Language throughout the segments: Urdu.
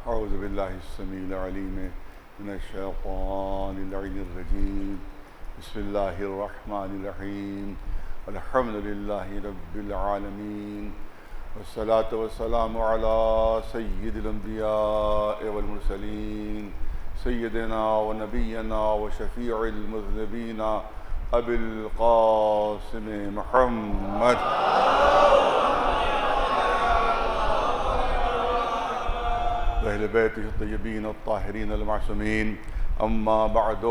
اعوذ باللہ السمیع العلیم من الشیطان اللعین الرجیم بسم اللہ الرحمن الرحیم الحمد للہ رب العالمین والصلاة والسلام علی سید الانبیاء والمرسلین سیدنا و نبینا و شفیع المذنبین ابی القاسم محمد اہل بیتہ الطیبین الطاہرین المعصومین اما بعد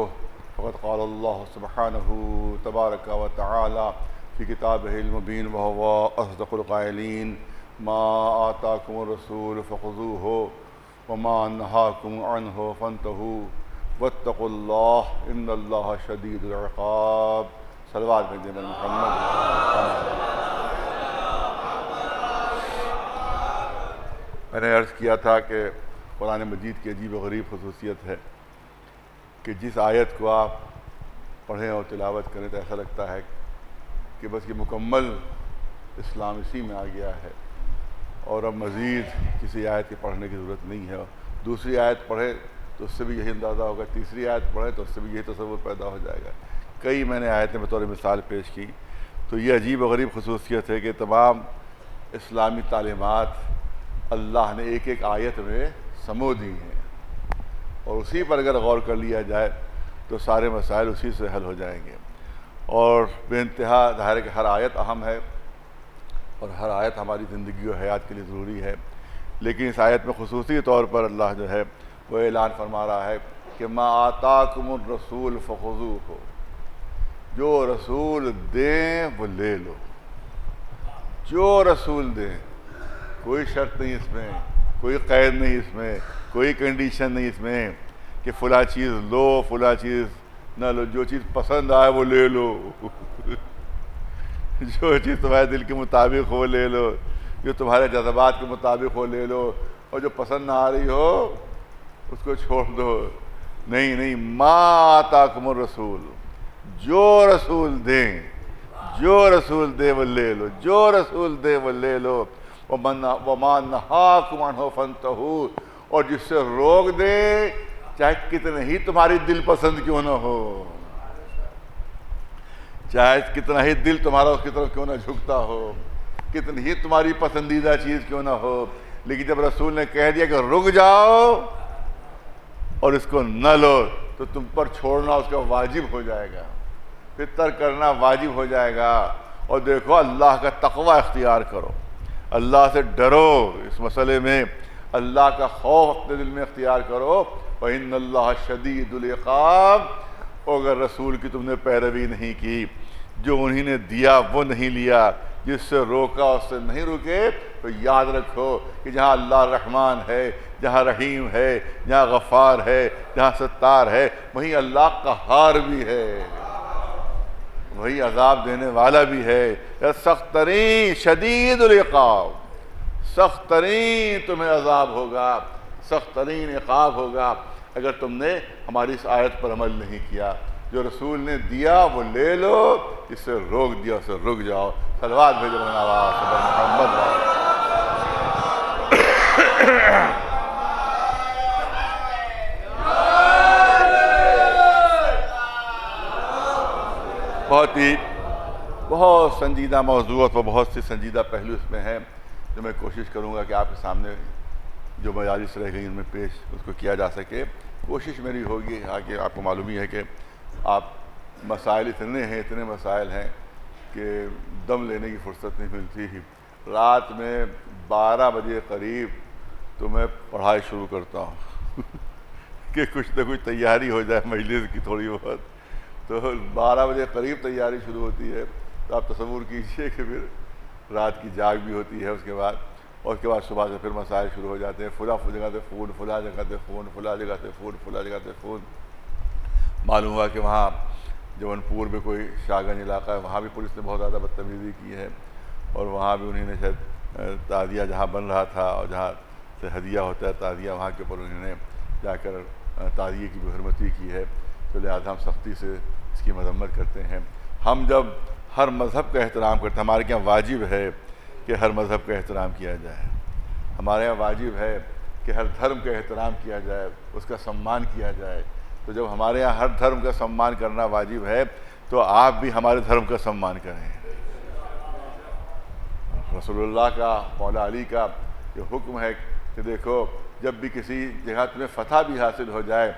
فقد قال اللہ سبحانہ تبارک و تعالی فی کتابہ المبین وہو اصدق القائلین ما آتاکم الرسول فخذوہ وما نہاکم عنہ فانتہوا واتقوا اللہ ان اللہ شدید العقاب۔ صلوات بھیجیں بر محمد۔ میں نے عرض کیا تھا کہ قرآن مجید کی عجیب و غریب خصوصیت ہے کہ جس آیت کو آپ پڑھیں اور تلاوت کریں تو ایسا لگتا ہے کہ بس یہ مکمل اسلام اسی میں آ گیا ہے اور اب مزید کسی آیت کے پڑھنے کی ضرورت نہیں ہے۔ دوسری آیت پڑھے تو اس سے بھی یہی اندازہ ہوگا، تیسری آیت پڑھے تو اس سے بھی یہی تصور پیدا ہو جائے گا۔ کئی میں نے آیتیں بطور مثال پیش کی۔ تو یہ عجیب و غریب خصوصیت ہے کہ تمام اسلامی تعلیمات اللہ نے ایک ایک آیت میں سمو دی ہیں، اور اسی پر اگر غور کر لیا جائے تو سارے مسائل اسی سے حل ہو جائیں گے۔ اور بے انتہا ظاہر ہے کہ ہر آیت اہم ہے اور ہر آیت ہماری زندگی و حیات کے لیے ضروری ہے، لیکن اس آیت میں خصوصی طور پر اللہ جو ہے وہ اعلان فرما رہا ہے کہ ما آتاکم الرسول فخذوہ، جو رسول دیں وہ لے لو، جو رسول دیں، کوئی شرط نہیں اس میں، کوئی قید نہیں اس میں، کوئی کنڈیشن نہیں اس میں کہ فلاں چیز لو فلاں چیز نہ لو، جو چیز پسند آئے وہ لے لو جو چیز تمہارے دل کے مطابق ہو لے لو، جو تمہارے جذبات کے مطابق ہو لے لو، اور جو پسند نہ آ رہی ہو اس کو چھوڑ دو۔ نہیں، ما آتاکم الرسول، جو رسول دیں، جو رسول دے وہ لے لو، جو رسول دے وہ لے لو، وَمَا نَهَاكُمْ عَنْهُ فَانْتَهُوا، اور جس سے روک دے چاہے کتنے ہی تمہاری دل پسند کیوں نہ ہو، چاہے کتنا ہی دل تمہارا اس کی طرف کیوں نہ جھکتا ہو، کتنی ہی تمہاری پسندیدہ چیز کیوں نہ ہو، لیکن جب رسول نے کہہ دیا کہ رک جاؤ اور اس کو نہ لو تو تم پر چھوڑنا اس کا واجب ہو جائے گا، پھر ترک کرنا واجب ہو جائے گا۔ اور دیکھو اللہ کا تقوی اختیار کرو، اللہ سے ڈرو، اس مسئلے میں اللہ کا خوف اپنے دل میں اختیار کرو۔ وَإِنَّ اللَّهَ شَدِيدُ الْعِقَابِ، اور اگر رسول کی تم نے پیروی نہیں کی، جو انہی نے دیا وہ نہیں لیا، جس سے روکا اس سے نہیں رکے، تو یاد رکھو کہ جہاں اللہ رحمان ہے، جہاں رحیم ہے، جہاں غفار ہے، جہاں ستار ہے، وہیں اللہ قہار بھی ہے، وہی عذاب دینے والا بھی ہے۔ سخت ترین شدید العقاب، سخت ترین تمہیں عذاب ہوگا، سخت ترین عقاب ہوگا اگر تم نے ہماری اس آیت پر عمل نہیں کیا۔ جو رسول نے دیا وہ لے لو، اس سے روک دیا اس سے رک جاؤ۔ صلوات بھیجو محمد۔ بہت سنجیدہ موضوع اور بہت سی سنجیدہ پہلو اس میں ہیں جو میں کوشش کروں گا کہ آپ کے سامنے جو مجالس رہ گئی ان میں پیش اس کو کیا جا سکے۔ کوشش میری ہوگی کہ آپ کو معلوم ہی ہے کہ آپ مسائل اتنے مسائل ہیں کہ دم لینے کی فرصت نہیں ملتی ہی۔ رات میں 12 بجے قریب تو میں پڑھائی شروع کرتا ہوں کہ کچھ نہ کچھ تیاری ہو جائے مجلس کی تھوڑی بہت، تو 12 بجے قریب تیاری شروع ہوتی ہے، تو آپ تصور کیجئے کہ پھر رات کی جاگ بھی ہوتی ہے اس کے بعد، اور اس کے بعد صبح سے پھر مسائل شروع ہو جاتے ہیں، فلاں جگہ سے فون، فلاں جگہ سے فون، فلاں جگہ سے فون، فلاں جگہ سے فون۔ معلوم ہوا کہ وہاں جون پور میں کوئی شاہگنج علاقہ ہے، وہاں بھی پولیس نے بہت زیادہ بدتمیزی کی ہے، اور وہاں بھی انہوں نے شاید تعزیہ جہاں بن رہا تھا اور جہاں سے ہدیہ ہوتا ہے تعزیہ، وہاں کے اوپر انہوں نے جا کر تعزیے کی بے حرمتی کی ہے، تو لہٰذا ہم سختی سے اس کی مذمت کرتے ہیں۔ ہم جب ہر مذہب کا احترام کرتے ہیں، ہمارے یہاں واجب ہے کہ ہر مذہب کا احترام کیا جائے، ہمارے یہاں واجب ہے کہ ہر دھرم کا احترام کیا جائے، اس کا سمان کیا جائے۔ تو جب ہمارے یہاں ہر دھرم کا سمان کرنا واجب ہے تو آپ بھی ہمارے دھرم کا سمان کریں۔ رسول اللہ کا، مولا علی کا یہ حکم ہے کہ دیکھو جب بھی کسی جگہ تمہیں فتح بھی حاصل ہو جائے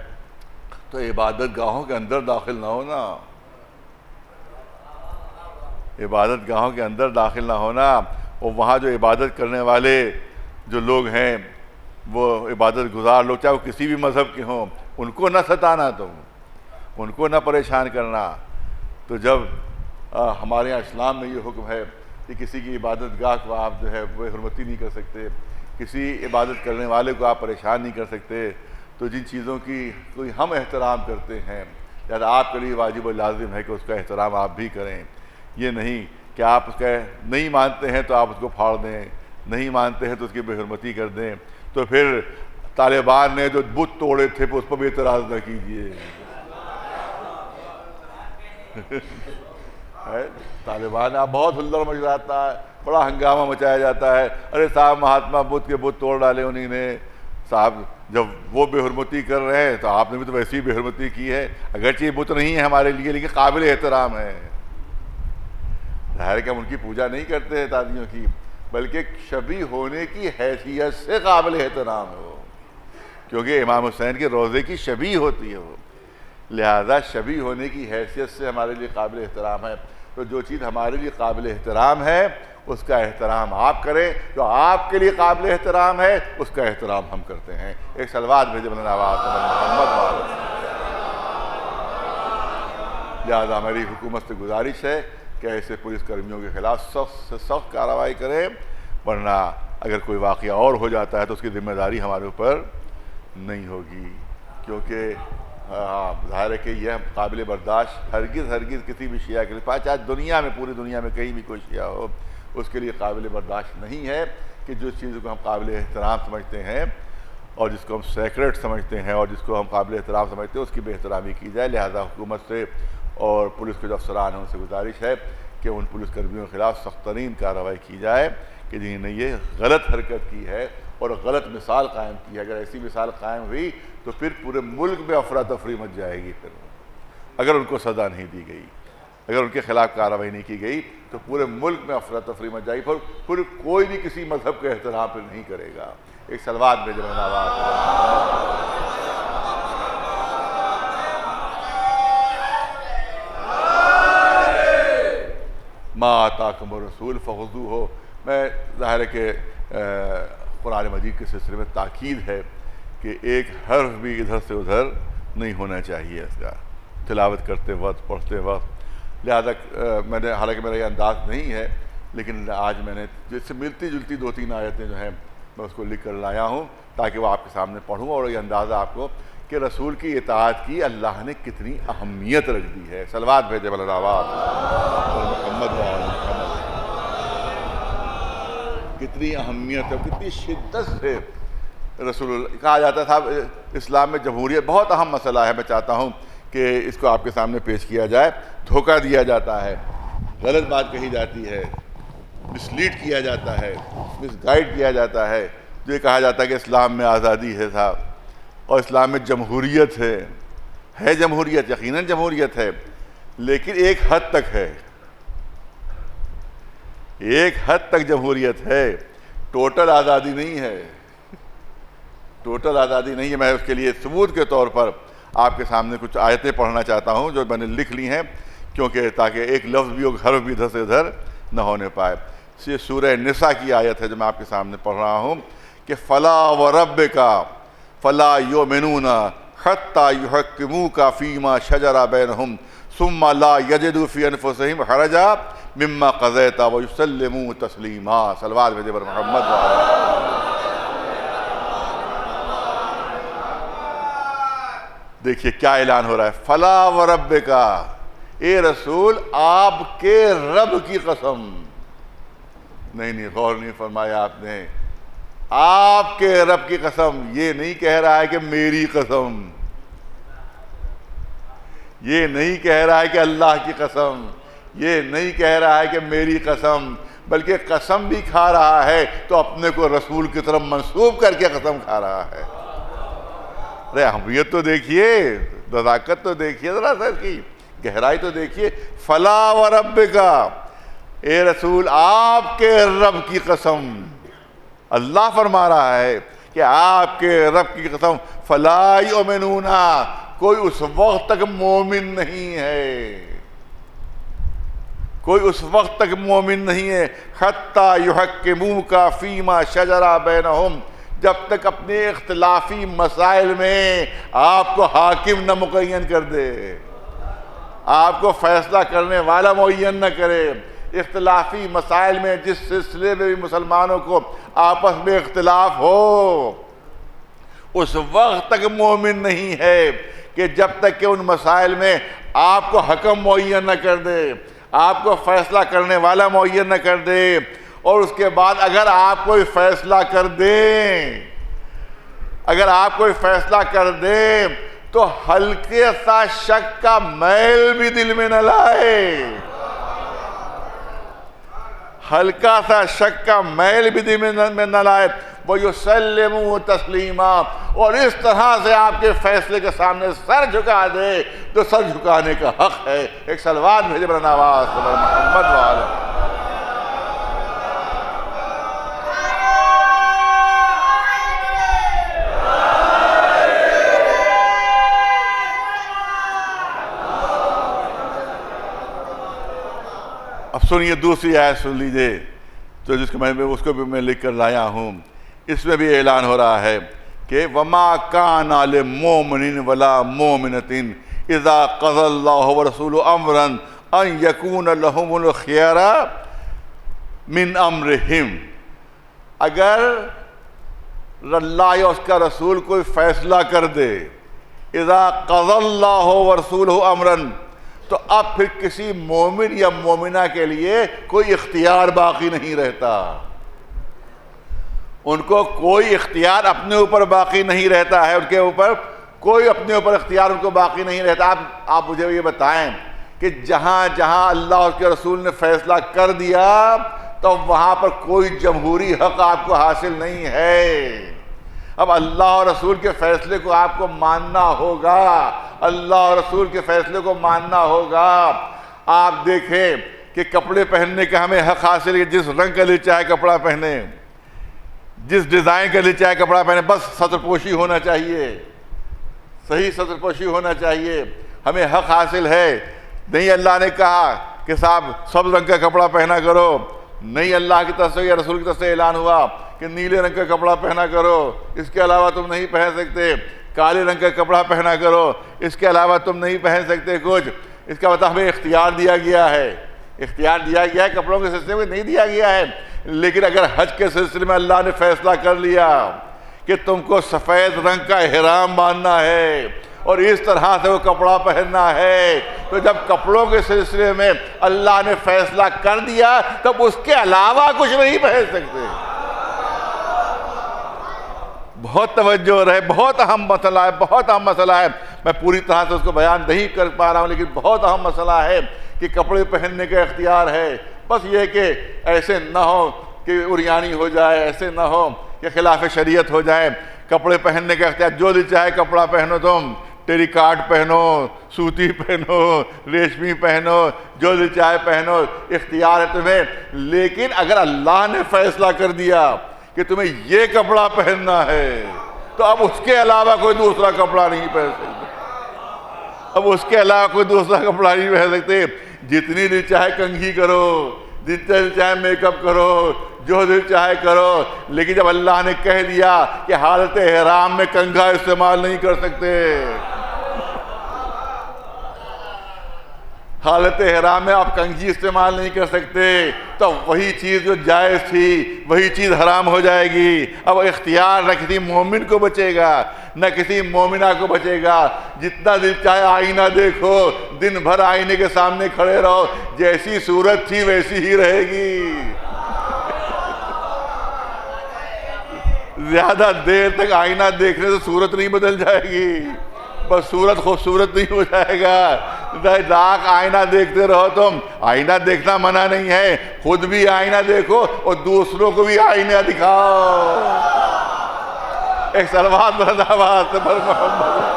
تو عبادت گاہوں کے اندر داخل نہ ہونا، عبادت گاہوں کے اندر داخل نہ ہونا، اور وہاں جو عبادت کرنے والے جو لوگ ہیں، وہ عبادت گزار لوگ، چاہے وہ کسی بھی مذہب کے ہوں، ان کو نہ ستانا، تم ان کو نہ پریشان کرنا۔ تو جب ہمارے یہاں اسلام میں یہ حکم ہے کہ کسی کی عبادت گاہ کو آپ جو ہے وہ حرمتی نہیں کر سکتے، کسی عبادت کرنے والے کو آپ پریشان نہیں کر سکتے، تو جن چیزوں کی کوئی ہم احترام کرتے ہیں لہٰذا آپ کے لیے واجب و لازم ہے کہ اس کا احترام آپ بھی کریں۔ یہ نہیں کہ آپ اس کا نہیں مانتے ہیں تو آپ اس کو پھاڑ دیں، نہیں مانتے ہیں تو اس کی بے حرمتی کر دیں۔ تو پھر طالبان نے جو بت توڑے تھے اس پر بھی اعتراض نہ کیجیے۔ طالبان آپ بہت ہلڑ مچ جاتا ہے، بڑا ہنگامہ مچایا جاتا ہے، ارے صاحب مہاتما بدھ کے بت توڑ ڈالے انہی نے، صاحب جب وہ بے حرمتی کر رہے ہیں تو آپ نے بھی تو ویسی بے حرمتی کی ہے، اگرچہ یہ بت نہیں ہے ہمارے لیے لیکن قابل احترام ہے۔ ظاہر کہ ہم ان کی پوجا نہیں کرتے ہیں دادیوں کی، بلکہ شبیہ ہونے کی حیثیت سے قابل احترام ہے وہ، کیونکہ امام حسین کے روضے کی شبیہ ہوتی ہے وہ، لہذا شبیہ ہونے کی حیثیت سے ہمارے لیے قابل احترام ہے۔ تو جو چیز ہمارے لیے قابل احترام ہے اس کا احترام آپ کریں، جو آپ کے لیے قابل احترام ہے اس کا احترام ہم کرتے ہیں۔ ایک صلوات بھیجے بلند آواز سے محمد۔ لہذا ہماری حکومت سے گزارش ہے کہ ایسے پولیس کرمیوں کے خلاف سخت سے سخت کارروائی کریں، ورنہ اگر کوئی واقعہ اور ہو جاتا ہے تو اس کی ذمہ داری ہمارے اوپر نہیں ہوگی، کیونکہ ظاہر ہے کہ یہ قابل برداشت ہرگز کسی بھی شیعہ کے لیے، چاہے دنیا میں، پوری دنیا میں کہیں بھی کوئی شیعہ ہو، اس کے لیے قابل برداشت نہیں ہے کہ جس چیز کو ہم قابل احترام سمجھتے ہیں اور جس کو ہم سیکرٹ سمجھتے ہیں اور جس کو ہم قابل احترام سمجھتے ہیں اس کی بے احترامی کی جائے۔ لہذا حکومت سے اور پولیس کے جو افسران ہیں ان سے گزارش ہے کہ ان پولیس کرمیوں کے خلاف سخت ترین کارروائی کی جائے کہ جنہوں نے یہ غلط حرکت کی ہے اور غلط مثال قائم کی ہے۔ اگر ایسی مثال قائم ہوئی تو پھر پورے ملک میں افراتفری مچ جائے گی، پھر اگر ان کو سزا نہیں دی گئی، اگر ان کے خلاف کارروائی نہیں کی گئی تو پورے ملک میں افراتفری مچ جائے گی، پھر کوئی بھی کسی مذہب کا احترام پھر نہیں کرے گا۔ ایک صلوات بھیجے بلند آواز سے۔ ما آتاکم الرسول فخذوہ، میں ظاہر ہے کہ قرآن مجید کے سلسلے میں تاکید ہے کہ ایک حرف بھی ادھر سے ادھر نہیں ہونا چاہیے اس کا تلاوت کرتے وقت، پڑھتے وقت۔ لہذا میں نے، حالانکہ میرا یہ انداز نہیں ہے لیکن آج میں نے جس سے ملتی جلتی 2-3 آیتیں جو ہیں میں اس کو لکھ کر لایا ہوں تاکہ وہ آپ کے سامنے پڑھوں اور یہ اندازہ آپ کو کہ رسول کی اطاعت کی اللہ نے کتنی اہمیت رکھ دی ہے۔ صلوات بھیجے بلند آواز محمد کتنی اہمیت ہے، کتنی شدت سے رسول اللہ کہا جاتا تھا۔ اسلام میں جمہوریت بہت اہم مسئلہ ہے، میں چاہتا ہوں کہ اس کو آپ کے سامنے پیش کیا جائے۔ دھوکہ دیا جاتا ہے، غلط بات کہی جاتی ہے، مسلیڈ کیا جاتا ہے، مس گائیڈ کیا جاتا ہے۔ جو یہ کہا جاتا ہے کہ اسلام میں آزادی ہے صاحب اور اسلام میں جمہوریت ہے جمہوریت، یقیناً جمہوریت ہے، لیکن ایک حد تک ہے، ایک حد تک جمہوریت ہے، ٹوٹل آزادی نہیں ہے، ٹوٹل آزادی نہیں ہے۔ میں اس کے لیے ثبوت کے طور پر آپ کے سامنے کچھ آیتیں پڑھنا چاہتا ہوں جو میں نے لکھ لی ہیں، کیونکہ تاکہ ایک لفظ بھی اور حرف بھی ادھر سے ادھر نہ ہونے پائے۔ یہ سورہ نساء کی آیت ہے جو میں آپ کے سامنے پڑھ رہا ہوں کہ فَلَا وَرَبِّكَ فَلَا يُؤْمِنُونَ حَتَّى يُحَكِّمُوكَ فِيمَا شَجَرَ بَيْنَهُمْ ثُمَّ لَا يَجِدُوا فِي أَنفُسِهِمْ حَرَجًا مِمَّا قَضَيْتَ وَيُسَلِّمُوا تَسْلِيمًا۔ صلوات بھیجے پر محمد دیکھیے کیا اعلان ہو رہا ہے، فَلَا وَرَبِّكَ، اے رسول آپ کے رب کی قسم۔ نہیں غور نہیں فرمایا آپ نے، آپ کے رب کی قسم، یہ نہیں کہہ رہا ہے کہ میری قسم، یہ نہیں کہہ رہا ہے کہ اللہ کی قسم، یہ نہیں کہہ رہا ہے کہ میری قسم، بلکہ قسم بھی کھا رہا ہے تو اپنے کو رسول کی طرف منسوب کر کے قسم کھا رہا ہے۔ ارے اہمیت تو دیکھیے، نزاکت تو دیکھیے، ذرا سر کی گہرائی تو دیکھیے۔ فلا وربک، اے رسول آپ کے رب کی قسم، اللہ فرما رہا ہے کہ آپ کے رب کی قسم، فلا یؤمنون، کوئی اس وقت تک مومن نہیں ہے، کوئی اس وقت تک مومن نہیں ہے، حتی یحکموک فیما شجر بینہم، جب تک اپنے اختلافی مسائل میں آپ کو حاکم نہ مقین کر دے، آپ کو فیصلہ کرنے والا معین نہ کرے۔ اختلافی مسائل میں جس سلسلے میں بھی مسلمانوں کو آپس میں اختلاف ہو، اس وقت تک مومن نہیں ہے کہ جب تک کہ ان مسائل میں آپ کو حکم معین نہ کر دے، آپ کو فیصلہ کرنے والا معین نہ کر دے۔ اور اس کے بعد اگر آپ کوئی فیصلہ کر دیں، اگر آپ کوئی فیصلہ کر دیں تو ہلکے سا شک کا میل بھی دل میں نہ لائے، ہلکا سا شک کا میل بھی دل میں نہ لائے۔ وَيُسَلِّمُوا تَسْلِيمًا، اور اس طرح سے آپ کے فیصلے کے سامنے سر جھکا دے تو سر جھکانے کا حق ہے۔ ایک صلوات بھیجے بر نواز محمد وآلہ۔ اب سنیے دوسری آیت سن لیجئے، تو جس کو اس کو بھی میں لکھ کر لایا ہوں۔ اس میں بھی اعلان ہو رہا ہے کہ وَمَا كَانَ لِمُؤْمِنٍ وَلَا مُؤْمِنَةٍ إِذَا قَضَى اللَّهُ وَرَسُولُهُ أَمْرًا أَن يَكُونَ لَهُمُ الْخِيَرَةُ مِنْ أَمْرِهِمْ، اگر اللہ یا اس کا رسول کوئی فیصلہ کر دے، إِذَا قَضَى اللَّهُ وَرَسُولُهُ أَمْرًا، تو اب پھر کسی مومن یا مومنہ کے لیے کوئی اختیار باقی نہیں رہتا، ان کو کوئی اختیار اپنے اوپر باقی نہیں رہتا ہے، ان کے اوپر کوئی اپنے اوپر اختیار ان کو باقی نہیں رہتا۔ آپ مجھے یہ بتائیں کہ جہاں جہاں اللہ اور اس کے رسول نے فیصلہ کر دیا تو وہاں پر کوئی جمہوری حق آپ کو حاصل نہیں ہے۔ اب اللہ اور رسول کے فیصلے کو آپ کو ماننا ہوگا، اللہ اور رسول کے فیصلے کو ماننا ہوگا۔ آپ دیکھیں کہ کپڑے پہننے کا ہمیں حق حاصل ہے، جس رنگ کا دل چاہے کپڑا پہنے، جس ڈیزائن کا دل چاہے کپڑا پہنے، بس سطر پوشی ہونا چاہیے، صحیح سطر پوشی ہونا چاہیے، ہمیں حق حاصل ہے۔ نہیں اللہ نے کہا کہ صاحب سب رنگ کا کپڑا پہنا کرو، نہیں اللہ کی طرف سے یا رسول کی طرف سے اعلان ہوا کہ نیلے رنگ کا کپڑا پہنا کرو، اس کے علاوہ تم نہیں پہن سکتے، کالے رنگ کا کپڑا پہنا کرو، اس کے علاوہ تم نہیں پہن سکتے کچھ۔ اس کا مطلب ہمیں اختیار دیا گیا ہے، اختیار دیا گیا ہے، کپڑوں کے سلسلے میں نہیں دیا گیا ہے۔ لیکن اگر حج کے سلسلے میں اللہ نے فیصلہ کر لیا کہ تم کو سفید رنگ کا احرام باندھنا ہے اور اس طرح سے وہ کپڑا پہننا ہے، تو جب کپڑوں کے سلسلے میں اللہ نے فیصلہ کر دیا تب اس کے علاوہ کچھ نہیں پہن سکتے۔ بہت توجہ رہے، بہت اہم مسئلہ ہے، بہت اہم مسئلہ ہے۔ میں پوری طرح سے اس کو بیان نہیں کر پا رہا ہوں، لیکن بہت اہم مسئلہ ہے کہ کپڑے پہننے کا اختیار ہے۔ بس یہ کہ ایسے نہ ہو کہ عریانی ہو جائے، ایسے نہ ہو کہ خلاف شریعت ہو جائے۔ کپڑے پہننے کا اختیار، جو دل چاہے کپڑا پہنو، تم ٹیری کاٹ پہنو، سوتی پہنو، ریشمی پہنو، جو دل چاہے پہنو، اختیار ہے تمہیں۔ لیکن اگر اللہ نے فیصلہ کر دیا کہ تمہیں یہ کپڑا پہننا ہے تو اب اس کے علاوہ کوئی دوسرا کپڑا نہیں پہن سکتے، اب اس کے علاوہ کوئی دوسرا کپڑا نہیں پہن سکتے۔ جتنی دل چاہے کنگھی کرو، جتنے دل چاہے میک اپ کرو، جو دل چاہے کرو، لیکن جب اللہ نے کہہ دیا کہ حالت احرام میں کنگھا استعمال نہیں کر سکتے، حالت احرام میں آپ کنگھی استعمال نہیں کر سکتے، تو وہی چیز جو جائز تھی وہی چیز حرام ہو جائے گی۔ اب اختیار نہ کسی مومن کو بچے گا نہ کسی مومنہ کو بچے گا۔ جتنا دل چاہے آئینہ دیکھو، دن بھر آئینے کے سامنے کھڑے رہو، جیسی صورت تھی ویسی ہی رہے گی۔ زیادہ دیر تک آئینہ دیکھنے سے صورت نہیں بدل جائے گی، بس صورت خوبصورت نہیں ہو جائے گا، لاکھ آئینہ دیکھتے رہو تم، آئینہ دیکھنا منع نہیں ہے، خود بھی آئینہ دیکھو اور دوسروں کو بھی آئینہ دکھاؤ۔ ایک صلوات بلند آواز سے پر محمد۔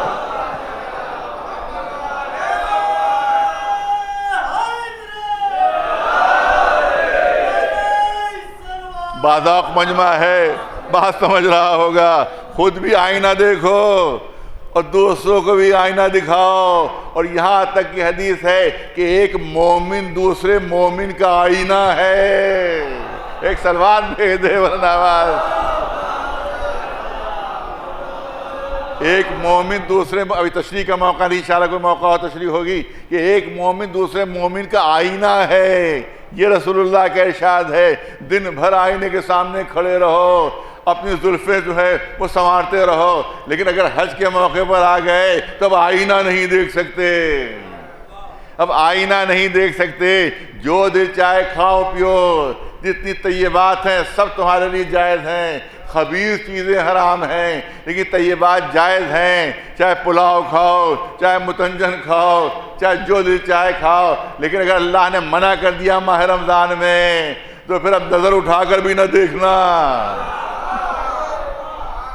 بازاق مجمع ہے، بات سمجھ رہا ہوگا، خود بھی آئینہ دیکھو اور دوسروں کو بھی آئینہ دکھاؤ۔ اور یہاں تک کی حدیث ہے کہ ایک مومن دوسرے مومن کا آئینہ ہے۔ ایک صلوات بھیج دے ورنہ آواز۔ ایک مومن دوسرے، ابھی تشریح کا موقع نہیں، انشاءاللہ کوئی موقع ہو تشریح ہوگی، کہ ایک مومن دوسرے مومن کا آئینہ ہے۔ یہ رسول اللہ کا ارشاد ہے۔ دن بھر آئینے کے سامنے کھڑے رہو، اپنی زلفیں جو ہے وہ سنوارتے رہو، لیکن اگر حج کے موقع پر آ گئے تو اب آئینہ نہیں دیکھ سکتے، اب آئینہ نہیں دیکھ سکتے۔ جو دل چاہے کھاؤ پیو، جتنی طیبات ہیں سب تمہارے لیے جائز ہیں، خبیث چیزیں حرام ہیں لیکن طیبات جائز ہیں۔ چاہے پلاؤ کھاؤ، چاہے متنجن کھاؤ، چاہے جو دل چاہے کھاؤ، لیکن اگر اللہ نے منع کر دیا ماہ رمضان میں تو پھر اب نظر اٹھا کر بھی نہ دیکھنا،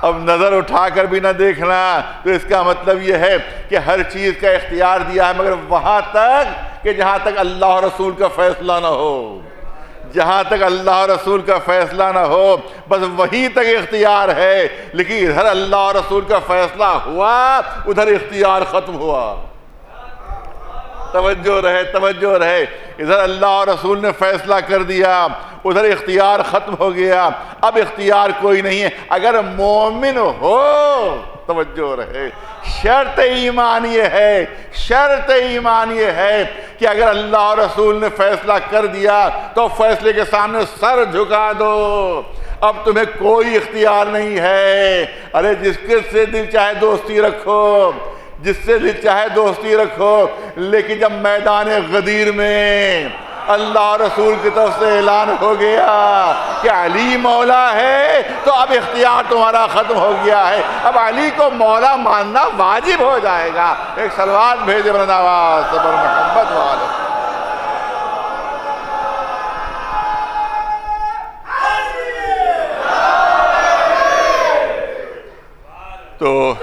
اب نظر اٹھا کر بھی نہ دیکھنا۔ تو اس کا مطلب یہ ہے کہ ہر چیز کا اختیار دیا ہے، مگر وہاں تک کہ جہاں تک اللہ اور رسول کا فیصلہ نہ ہو، جہاں تک اللہ اور رسول کا فیصلہ نہ ہو بس وہیں تک اختیار ہے۔ لیکن ادھر اللہ اور رسول کا فیصلہ ہوا، ادھر اختیار ختم ہوا۔ توجہ رہے، توجہ رہے۔ ادھر اللہ اور رسول نے فیصلہ کر دیا، ادھر اختیار ختم ہو گیا، اب اختیار کوئی نہیں ہے۔ اگر مومن ہو، توجہ رہے، شرط ایمان یہ ہے، شرط ایمان یہ ہے کہ اگر اللہ اور رسول نے فیصلہ کر دیا تو فیصلے کے سامنے سر جھکا دو، اب تمہیں کوئی اختیار نہیں ہے۔ ارے جس کے سے دل چاہے دوستی رکھو، جس سے دل چاہے دوستی رکھو، لیکن جب میدان غدیر میں اللہ اور رسول کی طرف سے اعلان ہو گیا کہ علی مولا ہے تو اب اختیار تمہارا ختم ہو گیا ہے، اب علی کو مولا ماننا واجب ہو جائے گا۔ ایک صلوات بھیجے بلند آواز سے پر محمد والے۔ تو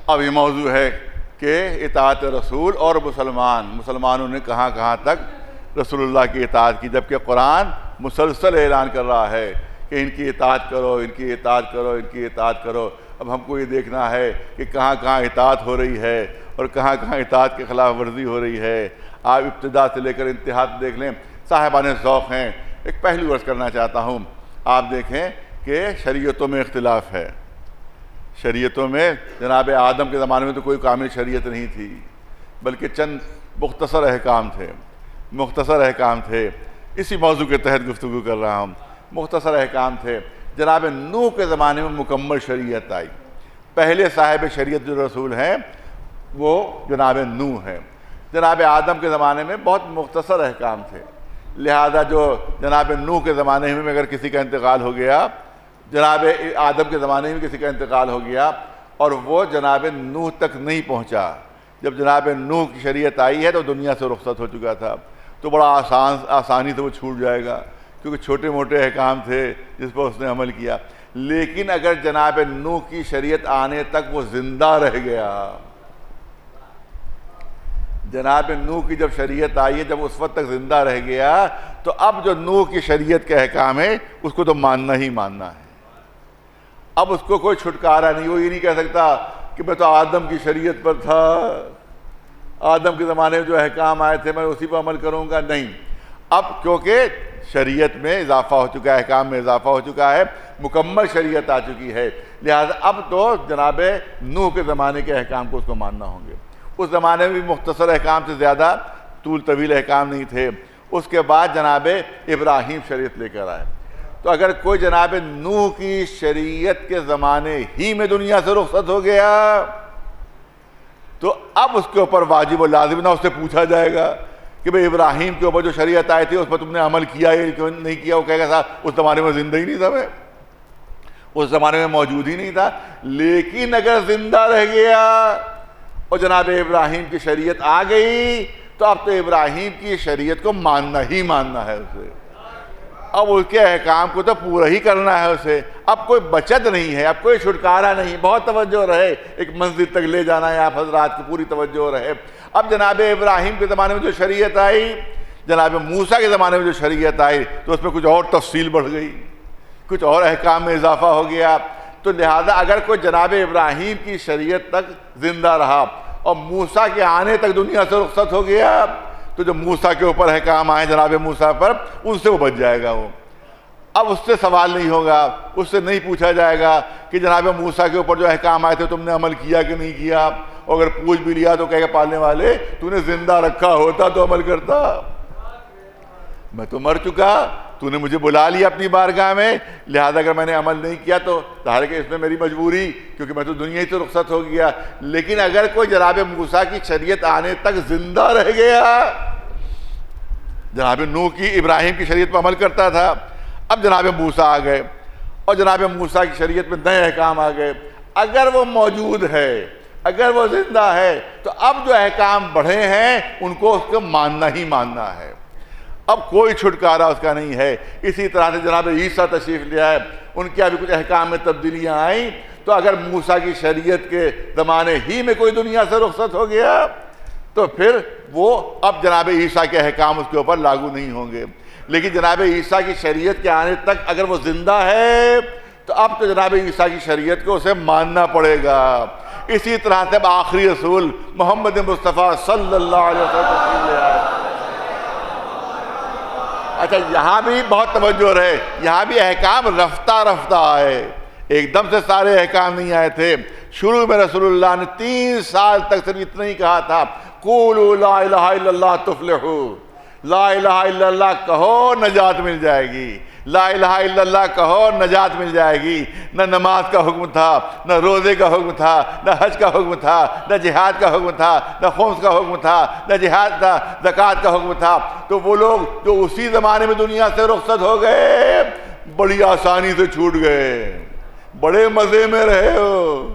اب یہ موضوع ہے کہ اطاعت رسول اور مسلمانوں نے کہاں کہاں تک رسول اللہ کی اطاعت کی، جبکہ قرآن مسلسل اعلان کر رہا ہے کہ ان کی اطاعت کرو، ان کی اطاعت کرو، ان کی اطاعت کرو۔ اب ہم کو یہ دیکھنا ہے کہ کہاں کہاں اطاعت ہو رہی ہے اور کہاں کہاں اطاعت کے خلاف ورزی ہو رہی ہے۔ آپ ابتدا سے لے کر انتہا دیکھ لیں، صاحبان ذوق ہیں۔ ایک پہلو عرض کرنا چاہتا ہوں، آپ دیکھیں کہ شریعتوں میں اختلاف ہے۔ شریعتوں میں جناب آدم کے زمانے میں تو کوئی کامل شریعت نہیں تھی، بلکہ چند مختصر احکام تھے۔ اسی موضوع کے تحت گفتگو کر رہا ہوں۔ مختصر احکام تھے۔ جناب نوح کے زمانے میں مکمل شریعت آئی۔ پہلے صاحب شریعت جو رسول ہیں وہ جناب نوح ہیں۔ جناب آدم کے زمانے میں بہت مختصر احکام تھے، لہذا جو جناب نوح کے زمانے میں اگر کسی کا انتقال ہو گیا، جناب آدم کے زمانے میں کسی کا انتقال ہو گیا اور وہ جناب نوح تک نہیں پہنچا، جب جناب نوح کی شریعت آئی ہے تو دنیا سے رخصت ہو چکا تھا، تو بڑا آسانی سے وہ چھوٹ جائے گا، کیونکہ چھوٹے موٹے احکام تھے جس پر اس نے عمل کیا۔ لیکن اگر جناب نوح کی شریعت آنے تک وہ زندہ رہ گیا، جناب نوح کی جب شریعت آئی ہے، جب اس وقت تک زندہ رہ گیا تو اب جو نوح کی شریعت کے احکام ہے اس کو تو ماننا ہی ماننا ہے۔ اب اس کو کوئی چھٹکارا نہیں، وہ یہ نہیں کہہ سکتا کہ میں تو آدم کی شریعت پر تھا، آدم کے زمانے میں جو احکام آئے تھے میں اسی پر عمل کروں گا، نہیں۔ اب کیونکہ شریعت میں اضافہ ہو چکا ہے، احکام میں اضافہ ہو چکا ہے، مکمل شریعت آ چکی ہے، لہذا اب تو جناب نوح کے زمانے کے احکام کو اس کو ماننا ہوں گے۔ اس زمانے میں بھی مختصر احکام سے زیادہ طویل احکام نہیں تھے۔ اس کے بعد جناب ابراہیم شریعت لے کر آئے۔ تو اگر کوئی جناب نوح کی شریعت کے زمانے ہی میں دنیا سے رخصت ہو گیا تو اب اس کے اوپر واجب و لازم نہ اس سے پوچھا جائے گا کہ بھئی ابراہیم کے اوپر جو شریعت آئی تھی اس پر تم نے عمل کیا یا کیوں نہیں کیا۔ وہ کہے گا صاحب اس زمانے میں زندہ ہی نہیں تھا، میں اس زمانے میں موجود ہی نہیں تھا۔ لیکن اگر زندہ رہ گیا اور جناب ابراہیم کی شریعت آ گئی تو اب تو ابراہیم کی شریعت کو ماننا ہی ماننا ہے اسے، اب اس کے احکام کو تو پورا ہی کرنا ہے اسے۔ اب کوئی بچت نہیں ہے، اب کوئی چھٹکارا نہیں۔ بہت توجہ رہے، ایک منزل تک لے جانا ہے آپ حضرات کی پوری توجہ رہے۔ اب جناب ابراہیم کے زمانے میں جو شریعت آئی، جناب موسیٰ کے زمانے میں جو شریعت آئی تو اس میں کچھ اور تفصیل بڑھ گئی، کچھ اور احکام میں اضافہ ہو گیا۔ تو لہذا اگر کوئی جناب ابراہیم کی شریعت تک زندہ رہا اور موسیٰ کے آنے تک دنیا سے رخصت ہو گیا تو جو موسیٰ کے اوپر احکام آئے جناب موسیٰ پر، ان سے وہ بچ جائے گا۔ وہ اب اس سے سوال نہیں ہوگا، اس سے نہیں پوچھا جائے گا کہ جناب موسیٰ کے اوپر جو احکام آئے تھے تم نے عمل کیا کہ نہیں کیا، اور اگر پوچھ بھی لیا تو کہے گا پالنے والے تو نے زندہ رکھا ہوتا تو عمل کرتا، میں تو مر چکا، تو نے مجھے بلا لیا اپنی بارگاہ میں، لہذا اگر میں نے عمل نہیں کیا تو ظاہر کہ اس میں میری مجبوری، کیونکہ میں تو دنیا ہی سے رخصت ہو گیا۔ لیکن اگر کوئی جناب موسیٰ کی شریعت آنے تک زندہ رہ گیا، جناب نوح کی ابراہیم کی شریعت پر عمل کرتا تھا، اب جناب موسیٰ آ گئے اور جناب موسیٰ کی شریعت میں نئے احکام آ گئے، اگر وہ موجود ہے، اگر وہ زندہ ہے تو اب جو احکام بڑھے ہیں ان کو اس کو ماننا ہی ماننا ہے، اب کوئی چھٹکارا اس کا نہیں ہے۔ اسی طرح سے جناب عیسیٰ تشریف لے آئے، ان کے ابھی کچھ احکام میں تبدیلیاں آئیں، تو اگر موسیٰ کی شریعت کے زمانے ہی میں کوئی دنیا سے رخصت ہو گیا تو پھر وہ اب جناب عیسیٰ کے احکام اس کے اوپر لاگو نہیں ہوں گے۔ لیکن جناب عیسیٰ کی شریعت کے آنے تک اگر وہ زندہ ہے تو اب تو جناب عیسیٰ کی شریعت کو اسے ماننا پڑے گا۔ اسی طرح سے اب آخری رسول محمد مصطفیٰ صلی اللہ علیہ وسلم تشریف لے آئے۔ اچھا یہاں بھی بہت توجہ رہے، یہاں بھی احکام رفتہ رفتہ آئے، ایک دم سے سارے احکام نہیں آئے تھے۔ شروع میں رسول اللہ نے 3 سال تک صرف اتنا ہی کہا تھا، قولوا لا الہ الا اللہ تفلحوا، لا الہ الا اللہ کہو نجات مل جائے گی، لا الہ الا اللہ کہو نجات مل جائے گی۔ نہ نماز کا حکم تھا، نہ روزے کا حکم تھا، نہ حج کا حکم تھا، نہ جہاد کا حکم تھا، نہ خمس کا حکم تھا، نہ جہاد تھا، زکوٰۃ کا حکم تھا۔ تو وہ لوگ جو اسی زمانے میں دنیا سے رخصت ہو گئے بڑی آسانی سے چھوٹ گئے، بڑے مزے میں رہے ہو،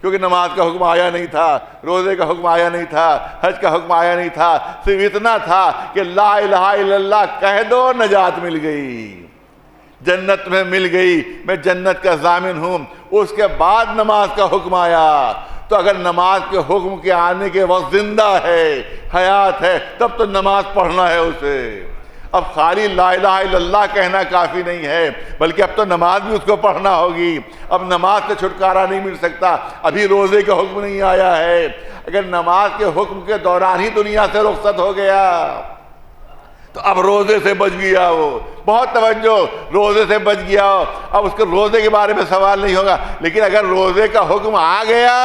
کیونکہ نماز کا حکم آیا نہیں تھا، روزے کا حکم آیا نہیں تھا، حج کا حکم آیا نہیں تھا، صرف اتنا تھا کہ لا الہ الا اللہ کہہ دو نجات مل گئی، جنت میں مل گئی، میں جنت کا ضامن ہوں۔ اس کے بعد نماز کا حکم آیا، تو اگر نماز کے حکم کے آنے کے وقت زندہ ہے، حیات ہے، تب تو نماز پڑھنا ہے اسے۔ اب خالی لا الہ الا اللہ کہنا کافی نہیں ہے، بلکہ اب تو نماز بھی اس کو پڑھنا ہوگی۔ اب نماز سے چھٹکارا نہیں مل سکتا، ابھی روزے کا حکم نہیں آیا ہے، اگر نماز کے حکم کے دوران ہی دنیا سے رخصت ہو گیا تو اب روزے سے بچ گیا، وہ بہت توجہ، روزے سے بچ گیا، اب اس کے روزے کے بارے میں سوال نہیں ہوگا۔ لیکن اگر روزے کا حکم آ گیا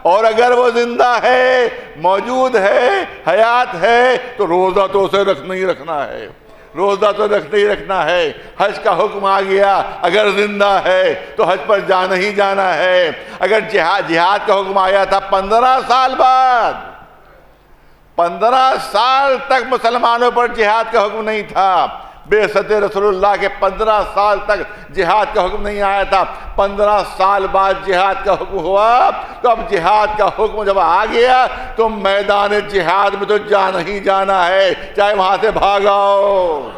اور اگر وہ زندہ ہے، موجود ہے، حیات ہے، تو روزہ تو اسے رکھنا ہی رکھنا ہے، روزہ تو رکھنا ہی رکھنا ہے۔ حج کا حکم آ گیا، اگر زندہ ہے تو حج پر جانا ہی جانا ہے۔ اگر جہاد کا حکم آیا تھا 15 سال بعد، 15 سال تک مسلمانوں پر جہاد کا حکم نہیں تھا، بعثت رسول اللہ کے 15 سال تک جہاد کا حکم نہیں آیا تھا، 15 سال بعد جہاد کا حکم ہوا، تو اب جہاد کا حکم جب آ گیا تو میدان جہاد میں تو جانا ہی جانا ہے، چاہے وہاں سے بھاگاؤ،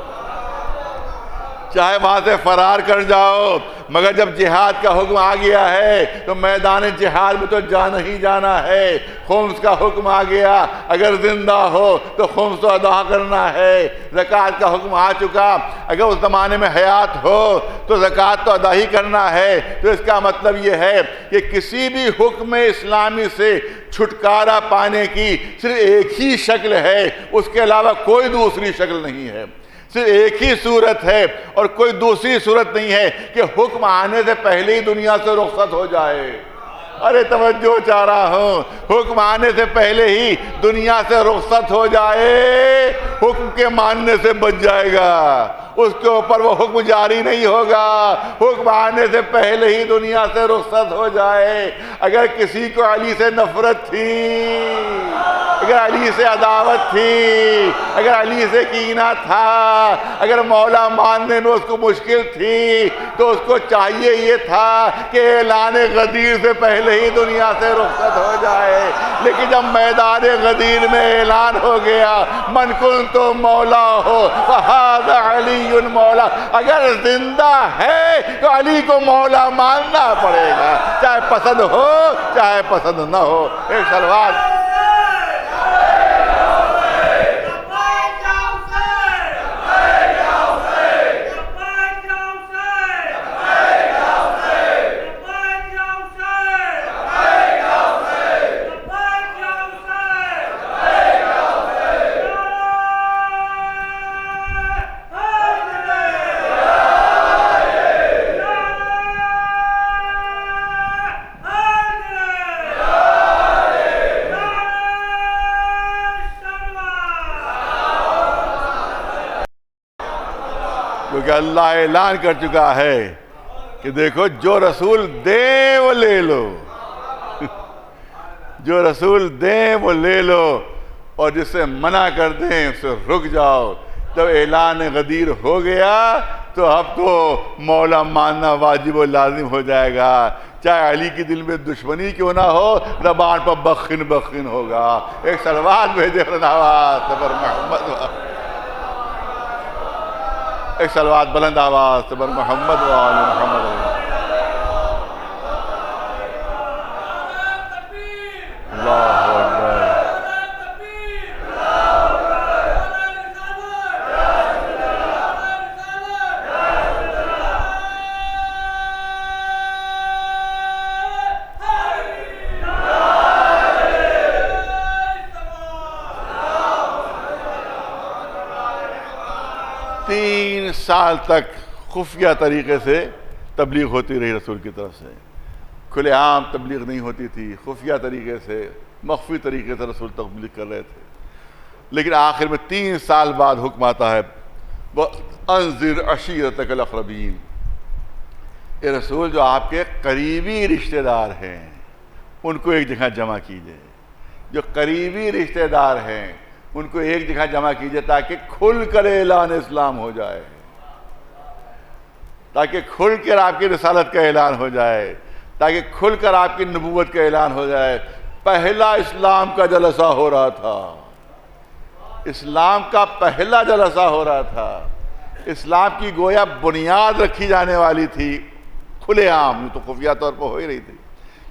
چاہے وہاں سے فرار کر جاؤ، مگر جب جہاد کا حکم آ گیا ہے تو میدان جہاد میں تو جانا ہی جانا ہے۔ خمس کا حکم آ گیا، اگر زندہ ہو تو خمس تو ادا کرنا ہے۔ زکوٰۃ کا حکم آ چکا، اگر اس زمانے میں حیات ہو تو زکوٰۃ تو ادا ہی کرنا ہے۔ تو اس کا مطلب یہ ہے کہ کسی بھی حکم اسلامی سے چھٹکارا پانے کی صرف ایک ہی شکل ہے، اس کے علاوہ کوئی دوسری شکل نہیں ہے۔ صرف ایک ہی صورت ہے اور کوئی دوسری صورت نہیں ہے کہ حکم آنے سے پہلے ہی دنیا سے رخصت ہو جائے. ارے توجہ چاہ رہا ہوں، حکم آنے سے پہلے ہی دنیا سے رخصت ہو جائے، حکم کے ماننے سے بچ جائے گا، اس کے اوپر وہ حکم جاری نہیں ہوگا. حکم آنے سے پہلے ہی دنیا سے رخصت ہو جائے. اگر کسی کو علی سے نفرت تھی، اگر علی سے عداوت تھی، اگر علی سے کینہ تھا، اگر مولا ماننے میں اس کو مشکل تھی، تو اس کو چاہیے یہ تھا کہ اعلان غدیر سے پہلے ہی دنیا سے رخصت ہو جائے. لیکن جب میدان غدیر میں اعلان ہو گیا من کنت مولا ہو فہذا علی مولا، اگر زندہ ہے تو علی کو مولا ماننا پڑے گا، چاہے پسند ہو چاہے پسند نہ ہو. ایک سلوات کیونکہ اللہ اعلان کر چکا ہے کہ دیکھو جو رسول دیں وہ لے لو، جو رسول دیں وہ لے لو، اور جس سے منع کر دیں اس سے رک جاؤ. جب اعلان غدیر ہو گیا تو اب تو مولا ماننا واجب و لازم ہو جائے گا، چاہے علی کی دل میں دشمنی کیوں نہ ہو، زبان پر بخن بخن ہوگا. ایک سلوات بھیجے آواز پر محمد، ایک سلوات بلند آواز پر محمد و آل محمد. اللہ اکبر. 3 سال تک خفیہ طریقے سے تبلیغ ہوتی رہی رسول کی طرف سے. کھلے عام تبلیغ نہیں ہوتی تھی، خفیہ طریقے سے مخفی طریقے سے رسول تبلیغ کر رہے تھے. لیکن آخر میں 3 سال بعد حکم آتا ہے وَأَنذِرْ عَشِيرَتَكَ الْأَقْرَبِينَ. اے رسول جو آپ کے قریبی رشتہ دار ہیں ان کو ایک جگہ جمع کیجئے. جو قریبی رشتہ دار ہیں ان کو ایک جگہ جمع کیجئے تاکہ کھل کر اعلان اسلام ہو جائے، تاکہ کھل کر آپ کی رسالت کا اعلان ہو جائے، تاکہ کھل کر آپ کی نبوت کا اعلان ہو جائے. پہلا اسلام کا جلسہ ہو رہا تھا، اسلام کا پہلا جلسہ ہو رہا تھا. اسلام کی گویا بنیاد رکھی جانے والی تھی کھلے عام، تو خفیہ طور پر ہو ہی رہی تھی.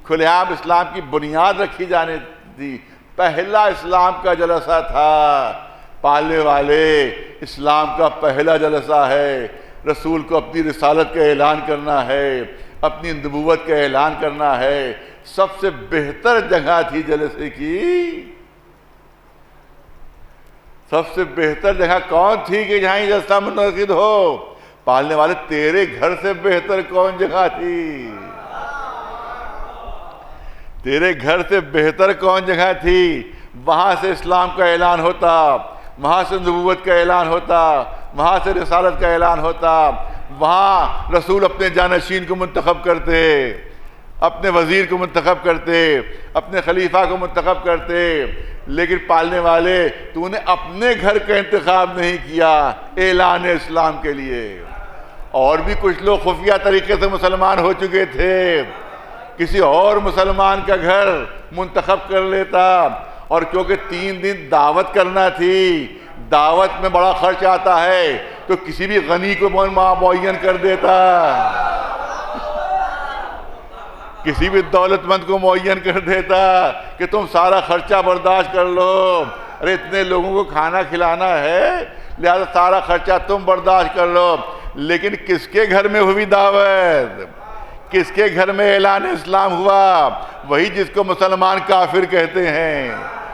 کھلے عام اسلام کی بنیاد رکھی جانے تھی. پہلا اسلام کا جلسہ تھا. پالنے والے اسلام کا پہلا جلسہ ہے. رسول کو اپنی رسالت کا اعلان کرنا ہے، اپنی نبوت کا اعلان کرنا ہے. سب سے بہتر جگہ تھی جلسے کی، سب سے بہتر جگہ کون تھی کہ جہاں یہ جلسہ منعقد ہو؟ پالنے والے تیرے گھر سے بہتر کون جگہ تھی؟ تیرے گھر سے بہتر کون جگہ تھی؟ وہاں سے اسلام کا اعلان ہوتا، وہاں سے نبوت کا اعلان ہوتا، وہاں سے رسالت کا اعلان ہوتا. وہاں رسول اپنے جانشین کو منتخب کرتے، اپنے وزیر کو منتخب کرتے، اپنے خلیفہ کو منتخب کرتے. لیکن پالنے والے تو نے اپنے گھر کا انتخاب نہیں کیا اعلان اسلام کے لیے. اور بھی کچھ لوگ خفیہ طریقے سے مسلمان ہو چکے تھے، کسی اور مسلمان کا گھر منتخب کر لیتا. اور کیونکہ 3 دن دعوت کرنا تھی، دعوت میں بڑا خرچ آتا ہے، تو کسی بھی غنی کو معین کر دیتا، کسی بھی دولت مند کو معین کر دیتا کہ تم سارا خرچہ برداشت کر لو. ارے اتنے لوگوں کو کھانا کھلانا ہے لہذا سارا خرچہ تم برداشت کر لو. لیکن کس کے گھر میں ہوئی دعوت؟ کس کے گھر میں اعلان اسلام ہوا؟ وہی جس کو مسلمان کافر کہتے ہیں،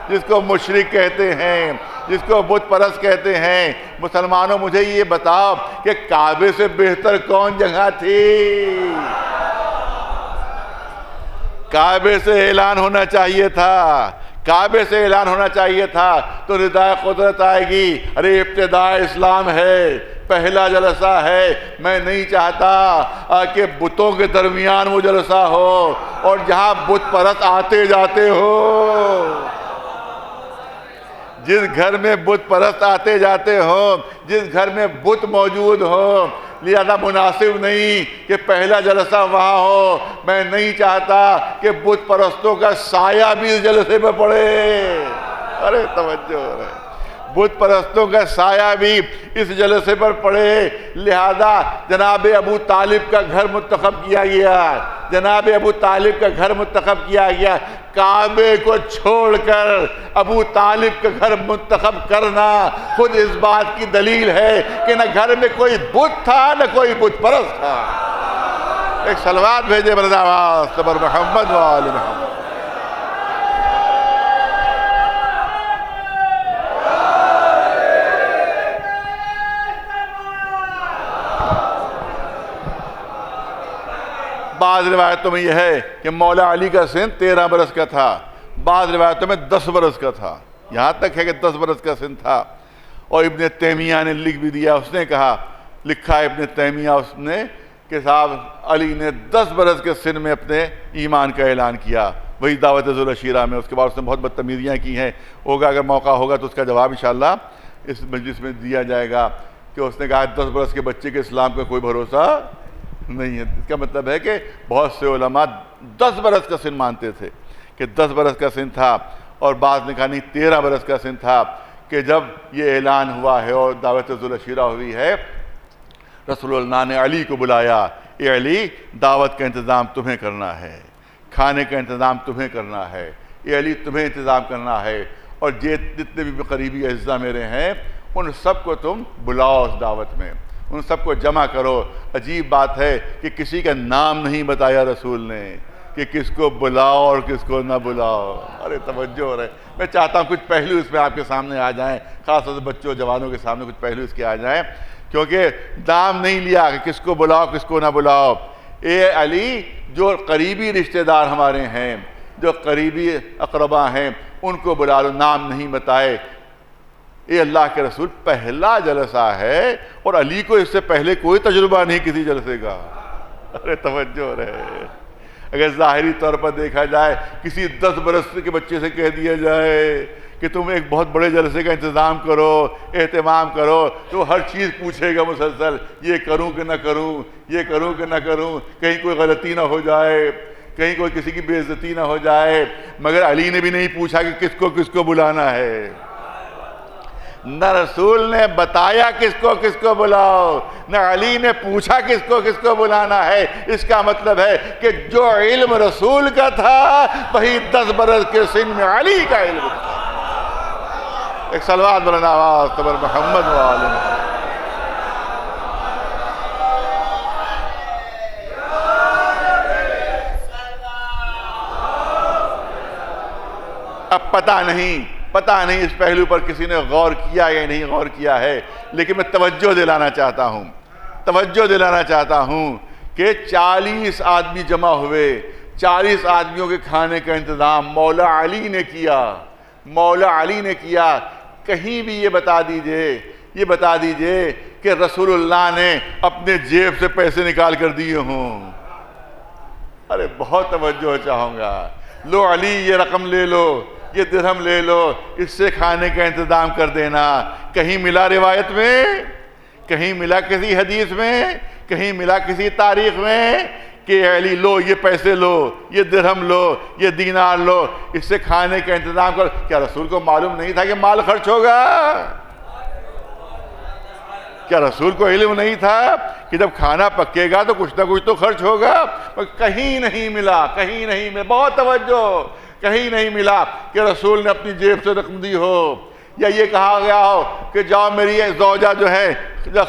جس کو مشرک کہتے ہیں. جس کو بت پرست کہتے ہیں۔ مسلمانوں مجھے یہ بتاؤ کہ کعبے سے بہتر کون جگہ تھی؟ کعبے سے اعلان ہونا چاہیے تھا، کعبے سے اعلان ہونا چاہیے تھا تو ردائے قدرت آئے گی، ارے ابتداء اسلام ہے، پہلا جلسہ ہے، میں نہیں چاہتا کہ بتوں کے درمیان وہ جلسہ ہو اور جہاں بت پرست آتے جاتے ہو۔ جس گھر میں بت پرست آتے جاتے ہو، جس گھر میں بت موجود ہو، لہذا مناسب نہیں کہ پہلا جلسہ وہاں ہو۔ میں نہیں چاہتا کہ بت پرستوں کا سایہ بھی اس جلسے پہ پڑے۔ ارے توجہ ہے، بت پرستوں کا سایہ بھی اس جلسے پر پڑے، لہذا جناب ابو طالب کا گھر منتخب کیا گیا، جناب ابو طالب کا گھر منتخب کیا گیا۔ کعبے کو چھوڑ کر ابو طالب کا گھر منتخب کرنا خود اس بات کی دلیل ہے کہ نہ گھر میں کوئی بت تھا نہ کوئی بت پرست تھا۔ ایک صلوات بھیجے برادر محمد و آل محمد۔ بعض روایتوں میں یہ ہے کہ مولا علی کا سن 13 برس کا تھا، بعض روایتوں میں 10 برس کا تھا، یہاں تک ہے کہ 10 برس کا سن تھا۔ اور ابن تیمیہ نے لکھ بھی دیا، اس نے کہا، لکھا ہے ابن تیمیہ اس نے کہ صاحب علی نے 10 برس کے سن میں اپنے ایمان کا اعلان کیا، وہی دعوت ذوالعشیرہ میں۔ اس کے بعد اس نے بہت بدتمیزیاں کی ہیں، ہوگا اگر موقع ہوگا تو اس کا جواب انشاءاللہ اس مجلس میں دیا جائے گا، کہ اس نے کہا 10 برس کے بچے کے اسلام کا کوئی بھروسہ نہیں ہے۔ اس کا مطلب ہے کہ بہت سے علماء 10 برس کا سن مانتے تھے کہ 10 برس کا سن تھا، اور بعض نے کہا نہیں 13 برس کا سن تھا کہ جب یہ اعلان ہوا ہے اور دعوت ذوالعشیرہ ہوئی ہے، رسول اللہ نے علی کو بلایا، اے علی دعوت کا انتظام تمہیں کرنا ہے، کھانے کا انتظام تمہیں کرنا ہے، اے علی تمہیں انتظام کرنا ہے، اور جتنے بھی قریبی اعزاء میرے ہیں ان سب کو تم بلاؤ اس دعوت میں، ان سب کو جمع کرو۔ عجیب بات ہے کہ کسی کا نام نہیں بتایا رسول نے کہ کس کو بلاؤ اور کس کو نہ بلاؤ۔ ارے توجہ ہو رہے، میں چاہتا ہوں کچھ پہلو اس میں آپ کے سامنے آ جائیں، خاص طور سے بچوں جوانوں کے سامنے کچھ پہلو اس کے آ جائیں، کیونکہ نام نہیں لیا کہ کس کو بلاؤ کس کو نہ بلاؤ۔ اے علی، جو قریبی رشتہ دار ہمارے ہیں، جو قریبی اقربا ہیں، ان کو بلا لو، نام نہیں بتائے۔ اے اللہ کے رسول، پہلا جلسہ ہے اور علی کو اس سے پہلے کوئی تجربہ نہیں کسی جلسے کا۔ ارے توجہ رہے، اگر ظاہری طور پر دیکھا جائے کسی 10 برس کے بچے سے کہہ دیا جائے کہ تم ایک بہت بڑے جلسے کا انتظام کرو، اہتمام کرو، تو ہر چیز پوچھے گا مسلسل، یہ کروں کہ نہ کروں، یہ کروں کہ نہ کروں، کہیں کوئی غلطی نہ ہو جائے، کہیں کوئی کسی کی بے عزتی نہ ہو جائے۔ مگر علی نے بھی نہیں پوچھا کہ کس کو بلانا ہے، نہ رسول نے بتایا کس کو بلاؤ، نہ علی نے پوچھا کس کو بلانا ہے۔ اس کا مطلب ہے کہ جو علم رسول کا تھا وہی 10 برس کے سن میں علی کا علم تھا۔ ایک صلوات بلند آواز تبر محمد و آل محمد۔ اب پتہ نہیں اس پہلو پر کسی نے غور کیا یا نہیں غور کیا ہے، لیکن میں توجہ دلانا چاہتا ہوں کہ 40 آدمی جمع ہوئے، 40 آدمیوں کے کھانے کا انتظام مولا علی نے کیا۔ کہیں بھی یہ بتا دیجئے کہ رسول اللہ نے اپنے جیب سے پیسے نکال کر دیے ہوں۔ ارے بہت توجہ چاہوں گا، لو علی یہ رقم لے لو، یہ درہم لے لو، اس سے کھانے کا انتظام کر دینا۔ کہیں ملا روایت میں، کہیں ملا کسی حدیث میں، کہیں ملا کسی تاریخ میں کہ علی لو یہ پیسے لو، یہ درہم لو، یہ دینار لو، اس سے کھانے کا انتظام کرو۔ کیا رسول کو معلوم نہیں تھا کہ مال خرچ ہوگا؟ کیا رسول کو علم نہیں تھا کہ جب کھانا پکے گا تو کچھ نہ کچھ تو خرچ ہوگا؟ کہیں نہیں ملا، بہت توجہ، کہیں نہیں ملا کہ رسول نے اپنی جیب سے رقم دی ہو، یا یہ کہا گیا ہو کہ جاؤ میری زوجہ جو ہے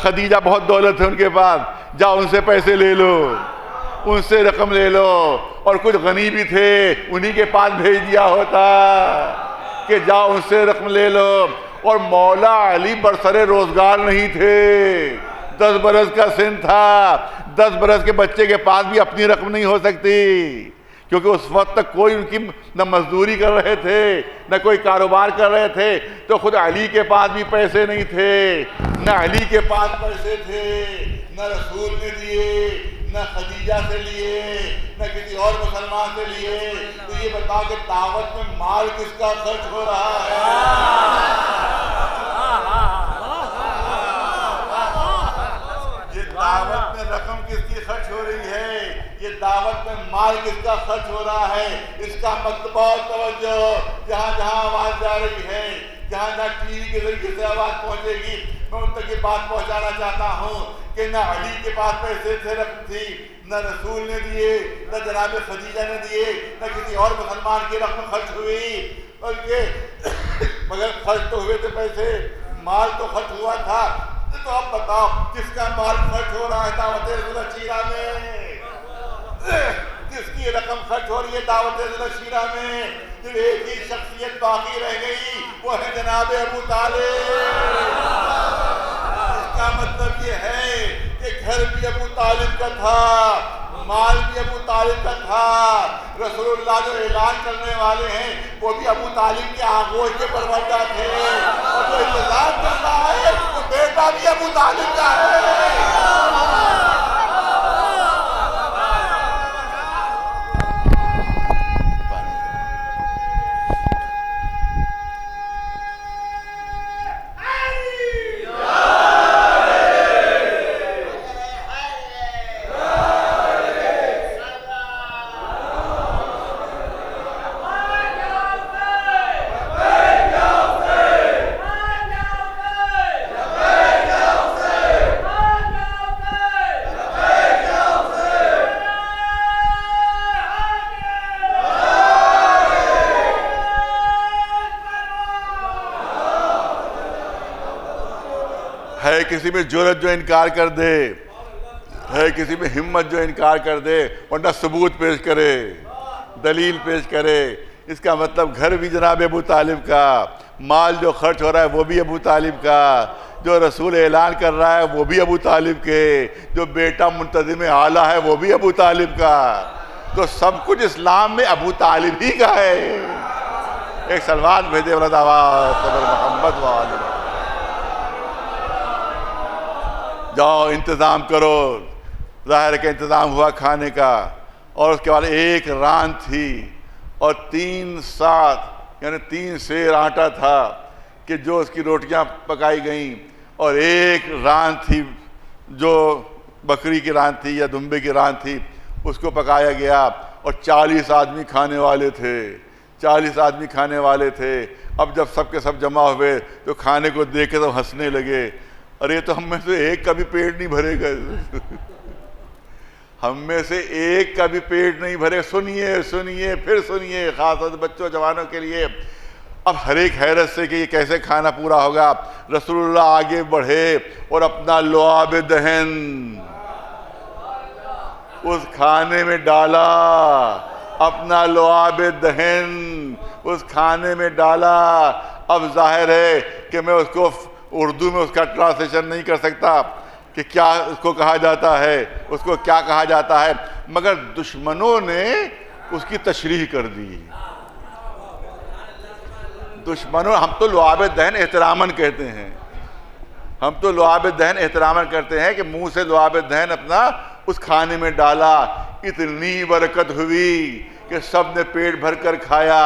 خدیجہ، بہت دولت ہے ان کے پاس، جاؤ ان سے پیسے لے لو، ان سے رقم لے لو، اور کچھ غنی بھی تھے انہی کے پاس بھیج دیا ہوتا کہ جاؤ ان سے رقم لے لو۔ اور مولا علی برسر روزگار نہیں تھے، 10 برس کا سن تھا، 10 برس کے بچے کے پاس بھی اپنی رقم نہیں ہو سکتی، کیونکہ اس وقت تک کوئی ان کی نہ مزدوری کر رہے تھے نہ کوئی کاروبار کر رہے تھے، تو خود علی کے پاس بھی پیسے نہیں تھے، نہ علی کے پاس پیسے تھے، نہ رسول نے دیے، نہ خدیجہ سے لیے، نہ کسی اور مسلمان سے لیے۔ تو یہ بتاؤ کہ دعوت میں مال کس کا خرچ ہو رہا ہے؟ دعوت میں رقم کس کی خرچ ہو رہی ہے؟ یہ دعوت میں مال کس کا خرچ ہو رہا ہے؟ اس کا مطلب اور توجہ، جہاں جہاں آواز جا رہی ہے، جہاں جہاں ٹی وی کے ذریعے سے آواز پہنچے گی، میں ان تک یہ بات پہنچانا چاہتا ہوں کہ نہ علی کے پاس پیسے سے رقم تھی، نہ رسول نے دیے، نہ جناب خدیجہ نے دیے، نہ کسی اور مسلمان کی رقم خرچ ہوئی، بلکہ مگر خرچ تو ہوئے تھے پیسے، مال تو خرچ ہوا تھا۔ تو اب بتاؤ کس کا مال خرچ ہو رہا ہے دعوت ذوالشیرہ میں؟ کس کی رقم خرچ ہو رہی ہے دعوت ذوالشیرہ میں؟ پھر ایک ہی شخصیت باقی رہ گئی، وہ ہے جناب ابو طالب۔ اس کا مطلب یہ ہے کہ گھر بھی ابو طالب کا تھا، مال بھی ابو طالب کا تھا، رسول اللہ جو اعلان کرنے والے ہیں وہ بھی ابو طالب کے آغوش کے پروردہ تھے، اور جو انتظار کر رہا ہے وہ بیٹا بھی ابو طالب کا ہے۔ ہے کسی میں جرأت جو انکار کر دے، ہے کسی میں ہمت جو انکار کر دے، ورنہ ثبوت پیش کرے، دلیل پیش کرے۔ اس کا مطلب گھر بھی جناب ابو طالب کا، مال جو خرچ ہو رہا ہے وہ بھی ابو طالب کا، جو رسول اعلان کر رہا ہے وہ بھی ابو طالب کے، جو بیٹا منتظم اعلیٰ ہے وہ بھی ابو طالب کا۔ تو سب کچھ اسلام میں ابو طالب ہی کا ہے۔ ایک سلوات بھیجے ولد آواز صدر محمد والے، جاؤ انتظام کرو۔ ظاہر ہے کہ انتظام ہوا کھانے کا، اور اس کے بعد ایک ران تھی اور 3 سات یعنی 3 سیر آٹا تھا کہ جو اس کی روٹیاں پکائی گئیں، اور ایک ران تھی جو بکری کی ران تھی یا دمبے کی ران تھی، اس کو پکایا گیا، اور 40 آدمی کھانے والے تھے، 40 آدمی کھانے والے تھے۔ اب جب سب کے سب جمع ہوئے تو کھانے کو دیکھ کے تو ہنسنے لگے، ارے تو ہم میں سے ایک کا بھی پیٹ نہیں بھرے گا، ہم میں سے ایک کا بھی پیٹ نہیں بھرے۔ سنیے سنیے پھر سنیے، خاص طور سے بچوں جوانوں کے لیے۔ اب ہر ایک حیرت سے کہ یہ کیسے کھانا پورا ہوگا۔ رسول اللہ آگے بڑھے اور اپنا لعاب دہن اس کھانے میں ڈالا، اپنا لعاب دہن اس کھانے میں ڈالا۔ اب ظاہر ہے کہ میں اس کو اردو میں اس کا ٹرانسلیشن نہیں کر سکتا کہ کیا اس کو کہا جاتا ہے، اس کو کیا کہا جاتا ہے، مگر دشمنوں نے اس کی تشریح کر دی۔ دشمنوں، ہم تو لعاب دہن احتراماً کہتے ہیں، ہم تو لعاب دہن احتراماً کرتے ہیں کہ منہ سے لعاب دہن اپنا اس کھانے میں ڈالا۔ اتنی برکت ہوئی کہ سب نے پیٹ بھر کر کھایا۔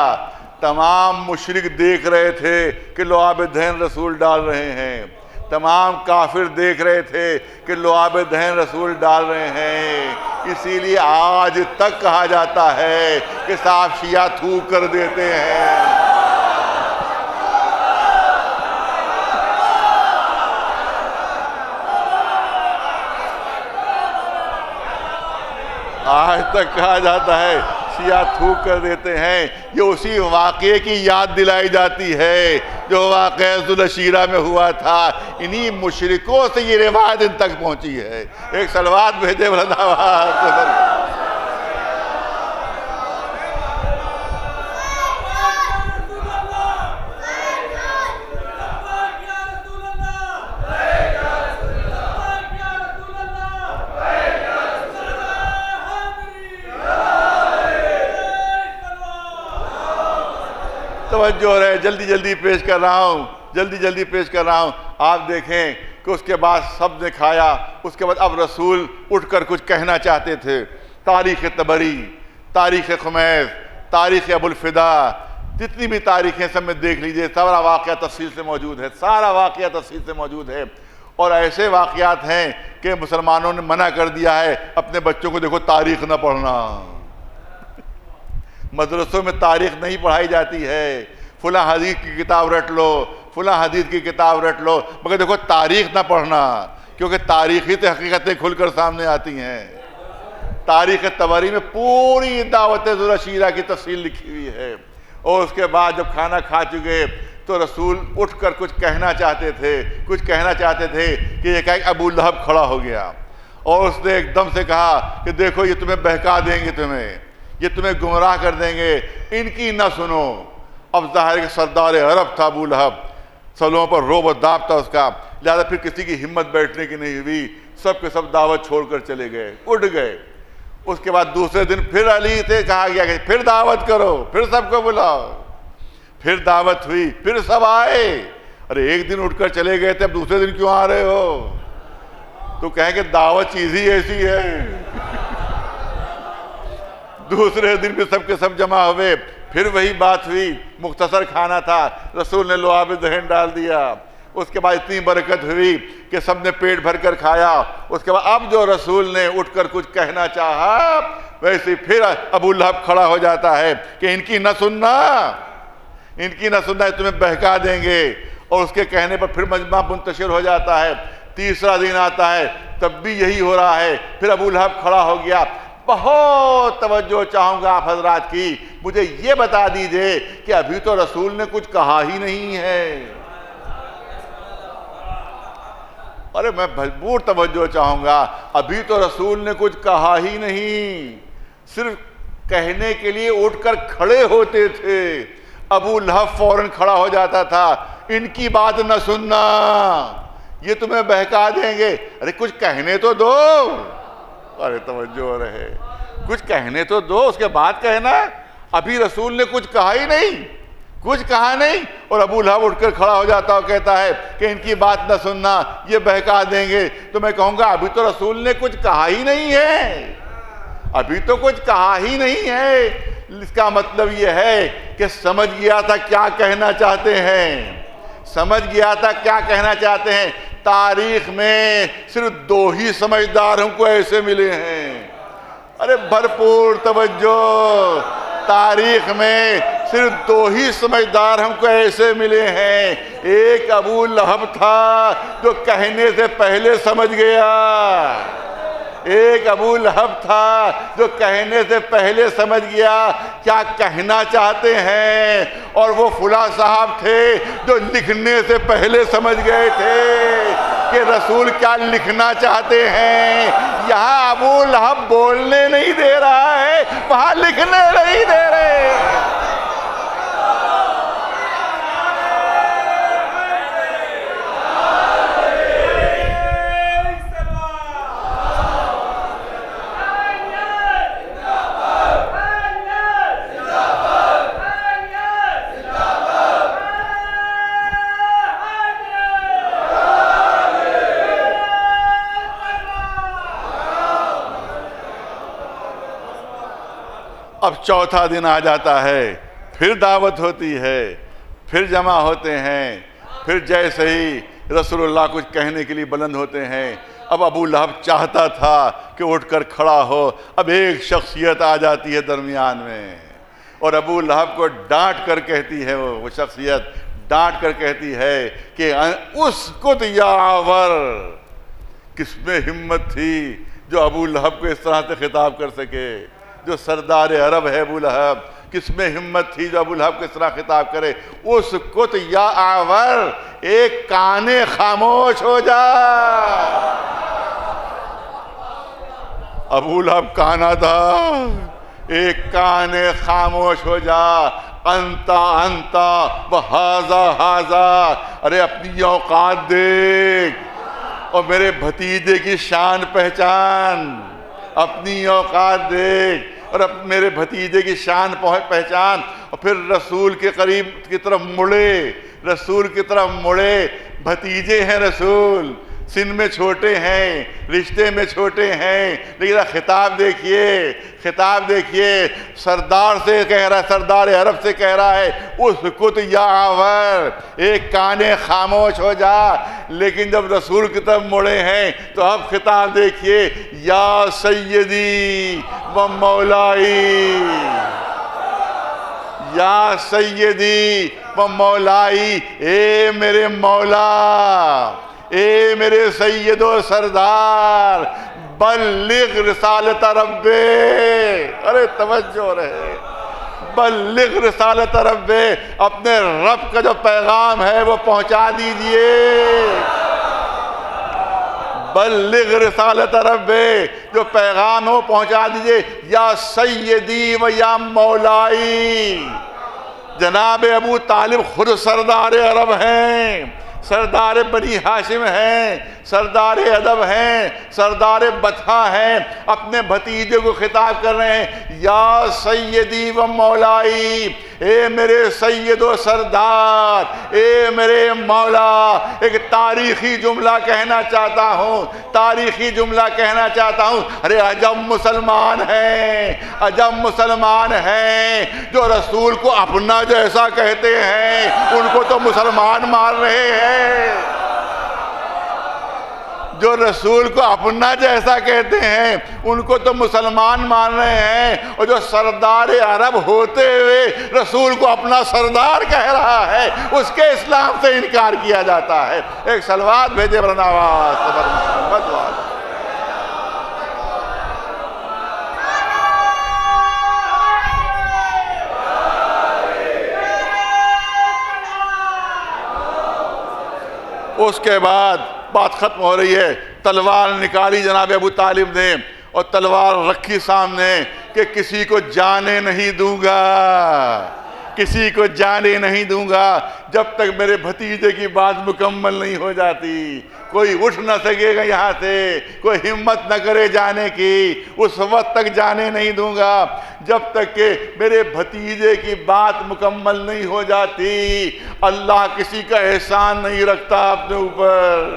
تمام مشرک دیکھ رہے تھے کہ لعاب دہن رسول ڈال رہے ہیں، تمام کافر دیکھ رہے تھے کہ لعاب دہن رسول ڈال رہے ہیں۔ اسی لیے آج تک کہا جاتا ہے کہ صاحب شیعہ تھوک کر دیتے ہیں۔ آج تک کہا جاتا ہے شیعہ تھوک کر دیتے ہیں۔ یہ اسی واقعے کی یاد دلائی جاتی ہے جو واقعہ ذوالشیرہ میں ہوا تھا۔ انہی مشرکوں سے یہ روایت ان تک پہنچی ہے۔ ایک صلوات بھیجے بلند آواز سے۔ توجہ رہے، جلدی جلدی پیش کر رہا ہوں، جلدی جلدی پیش کر رہا ہوں۔ آپ دیکھیں کہ اس کے بعد سب نے کھایا، اس کے بعد اب رسول اٹھ کر کچھ کہنا چاہتے تھے۔ تاریخ طبری، تاریخ خمیس، تاریخ ابو الفدا، جتنی بھی تاریخیں سب میں دیکھ لیجئے، سارا واقعہ تفصیل سے موجود ہے، سارا واقعہ تفصیل سے موجود ہے۔ اور ایسے واقعات ہیں کہ مسلمانوں نے منع کر دیا ہے اپنے بچوں کو، دیکھو تاریخ نہ پڑھنا، مدرسوں میں تاریخ نہیں پڑھائی جاتی ہے، فلاں حدیث کی کتاب رٹ لو، فلاں حدیث کی کتاب رٹ لو، مگر دیکھو تاریخ نہ پڑھنا، کیونکہ تاریخی تو حقیقتیں کھل کر سامنے آتی ہیں۔ تاریخ طبری میں پوری دعوت ذو الشیرہ کی تفصیل لکھی ہوئی ہے۔ اور اس کے بعد جب کھانا کھا چکے تو رسول اٹھ کر کچھ کہنا چاہتے تھے کہ یہ کہ ابو لہب کھڑا ہو گیا اور اس نے ایک دم سے کہا کہ دیکھو یہ تمہیں بہکا دیں گے، یہ تمہیں گمراہ کر دیں گے، ان کی نہ سنو۔ اب ظاہر کہ سردار عرب تھا ابو لہب، سلوں پر روب و داب تھا اس کا، لہذا پھر کسی کی ہمت بیٹھنے کی نہیں ہوئی، سب کے سب دعوت چھوڑ کر چلے گئے، اٹھ گئے۔ اس کے بعد دوسرے دن پھر علی سے کہا گیا کہ پھر دعوت کرو، پھر سب کو بلاؤ، پھر دعوت ہوئی، پھر سب آئے۔ ارے ایک دن اٹھ کر چلے گئے تھے، اب دوسرے دن کیوں آ رہے ہو؟ تو کہیں کہ دعوت چیز ہی ایسی ہے۔ دوسرے دن بھی سب کے سب جمع ہوئے، پھر وہی بات ہوئی، مختصر کھانا تھا، رسول نے لعاب ذہن ڈال دیا۔ اس کے بعد اتنی برکت ہوئی کہ سب نے پیٹ بھر کر کھایا۔ اس کے بعد اب جو رسول نے اٹھ کر کچھ کہنا چاہا، ویسے پھر ابو لہب کھڑا ہو جاتا ہے کہ ان کی نہ سننا، تمہیں بہکا دیں گے۔ اور اس کے کہنے پر پھر مجمع منتشر ہو جاتا ہے۔ تیسرا دن آتا ہے، تب بھی یہی ہو رہا ہے، پھر ابو لہب کھڑا ہو گیا۔ بہت توجہ چاہوں گا آپ حضرات کی، مجھے یہ بتا دیجئے کہ ابھی تو رسول نے کچھ کہا ہی نہیں ہے۔ ارے میں بھرپور توجہ چاہوں گا، ابھی تو رسول نے کچھ کہا ہی نہیں، صرف کہنے کے لیے اٹھ کر کھڑے ہوتے تھے۔ ابو لہب فوراً کھڑا ہو جاتا تھا، ان کی بات نہ سننا، یہ تمہیں بہکا دیں گے۔ ارے کچھ کہنے تو دو، ارے توجہ رہے، کچھ کہنے تو دو، اس کے بعد کہنا۔ ابھی رسول نے کچھ کہا ہی نہیں، کچھ کہا نہیں، اور ابو لہب اٹھ کر کھڑا ہو جاتا اور کہتا ہے کہ ان کی بات نہ سننا، یہ بہکا دیں گے۔ تو میں کہوں گا ابھی تو رسول نے کچھ کہا ہی نہیں ہے، ابھی تو کچھ کہا ہی نہیں ہے۔ اس کا مطلب یہ ہے کہ سمجھ گیا تھا کیا کہنا چاہتے ہیں، سمجھ گیا تھا کیا کہنا چاہتے ہیں۔ تاریخ میں صرف دو ہی سمجھدار ہم کو ایسے ملے ہیں، ارے بھرپور توجہ، تاریخ میں صرف دو ہی سمجھدار ہم کو ایسے ملے ہیں۔ ایک ابو لہب تھا جو کہنے سے پہلے سمجھ گیا، ایک ابو لہب تھا جو کہنے سے پہلے سمجھ گیا کیا کہنا چاہتے ہیں، اور وہ فلاں صاحب تھے جو لکھنے سے پہلے سمجھ گئے تھے کہ رسول کیا لکھنا چاہتے ہیں۔ یہاں ابو لہب بولنے نہیں دے رہا ہے، وہاں لکھنے نہیں دے رہے۔ اب چوتھا دن آ جاتا ہے، پھر دعوت ہوتی ہے، پھر جمع ہوتے ہیں، پھر جیسے ہی رسول اللہ کچھ کہنے کے لیے بلند ہوتے ہیں، اب ابو لہب چاہتا تھا کہ اٹھ کر کھڑا ہو۔ اب ایک شخصیت آ جاتی ہے درمیان میں، اور ابو لہب کو ڈانٹ کر کہتی ہے، وہ شخصیت ڈانٹ کر کہتی ہے کہ اسکت یا آور، کس میں ہمت تھی جو ابو لہب کو اس طرح سے خطاب کر سکے، جو سردار عرب ہے ابو لہب، کس میں ہمت تھی جو ابو لہب کو اس طرح خطاب کرے۔ اسکت یا آور، ایک کانے خاموش ہو جا۔ ابو لہب کانا تھا، ایک کانے خاموش ہو جا۔ انتا انتا و ہاذا ہاذا، ارے اپنی اوقات دیکھ اور میرے بھتیجے کی شان پہچان، اپنی اوقات دیکھ اور میرے بھتیجے کی شان پہچان، اور پھر رسول کے قریب کی طرف مڑے، رسول کی طرف مڑے. بھتیجے ہیں رسول، سن میں چھوٹے ہیں، رشتے میں چھوٹے ہیں، لیکن خطاب دیکھیے، خطاب دیکھیے. سردار سے کہہ رہا ہے، سردار عرب سے کہہ رہا ہے اسکت یا عور، ایک کانے خاموش ہو جا. لیکن جب رسول کی طرف مڑے ہیں تو اب خطاب دیکھیے، یا سیدی و مولائی، یا سیدی و مولائی، اے میرے مولا، اے میرے سید و سردار، بلغ رسالت رب، ارے توجہ رہے، بلغ رسالت رب، اپنے رب کا جو پیغام ہے وہ پہنچا دیجئے. بلغ رسالت رب، جو پیغام ہے وہ پہنچا دیجئے. یا سیدی و یا مولائی. جناب ابو طالب خود سردار عرب ہیں، سردار بنی ہاشم ہیں، سردار ادب ہیں، سردار بطحہ ہیں. اپنے بھتیجے کو خطاب کر رہے ہیں، یا سیدی و مولائی، اے میرے سید و سردار، اے میرے مولا. ایک تاریخی جملہ کہنا چاہتا ہوں، تاریخی جملہ کہنا چاہتا ہوں. ارے عجب مسلمان ہیں، عجب مسلمان ہیں جو رسول کو اپنا جیسا کہتے ہیں، ان کو تو مسلمان مان رہے ہیں. جو رسول کو اپنا جیسا کہتے ہیں ان کو تو مسلمان مان رہے ہیں، اور جو سردار عرب ہوتے ہوئے رسول کو اپنا سردار کہہ رہا ہے اس کے اسلام سے انکار کیا جاتا ہے. ایک صلوات بھیجے برناواز محمد والے. اس کے بعد بات ختم ہو رہی ہے. تلوار نکالی جناب ابو طالب نے اور تلوار رکھی سامنے کہ کسی کو جانے نہیں دوں گا، کسی کو جانے نہیں دوں گا جب تک میرے بھتیجے کی بات مکمل نہیں ہو جاتی. کوئی اٹھ نہ سکے گا یہاں سے، کوئی ہمت نہ کرے جانے کی، اس وقت تک جانے نہیں دوں گا جب تک کہ میرے بھتیجے کی بات مکمل نہیں ہو جاتی. اللہ کسی کا احسان نہیں رکھتا اپنے اوپر،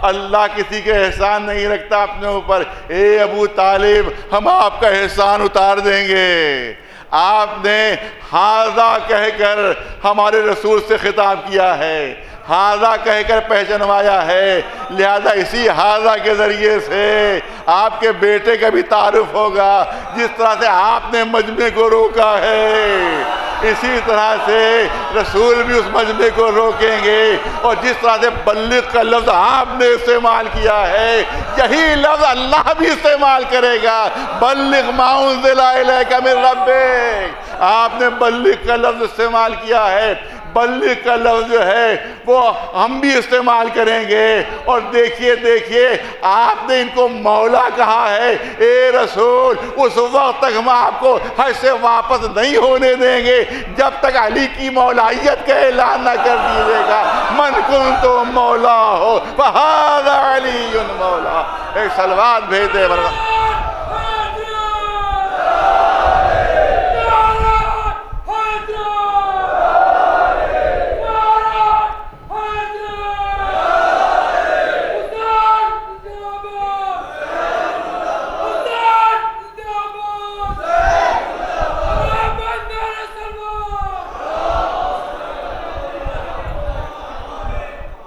اللہ کسی کا احسان نہیں رکھتا اپنے اوپر. اے ابو طالب، ہم آپ کا احسان اتار دیں گے. آپ نے ہاذا کہہ کر ہمارے رسول سے خطاب کیا ہے، ہاذا کہہ کر پہچنوایا ہے، لہذا اسی ہاذا کے ذریعے سے آپ کے بیٹے کا بھی تعارف ہوگا. جس طرح سے آپ نے مجمع کو روکا ہے اسی طرح سے رسول بھی اس مجمع کو روکیں گے، اور جس طرح سے بلغ کا لفظ آپ نے استعمال کیا ہے یہی لفظ اللہ بھی استعمال کرے گا. بلغ ما انزل الیک من ربک، آپ نے بلغ کا لفظ استعمال کیا ہے، بلغ کا لفظ جو ہے وہ ہم بھی استعمال کریں گے. اور دیکھیے دیکھیے آپ نے ان کو مولا کہا ہے. اے رسول، اس وقت تک ہم آپ کو حج سے واپس نہیں ہونے دیں گے جب تک علی کی مولائیت کا اعلان نہ کر دیجیے گا. من کنت مولا ہو فہذا علی مولا. ایک صلوات بھیج دے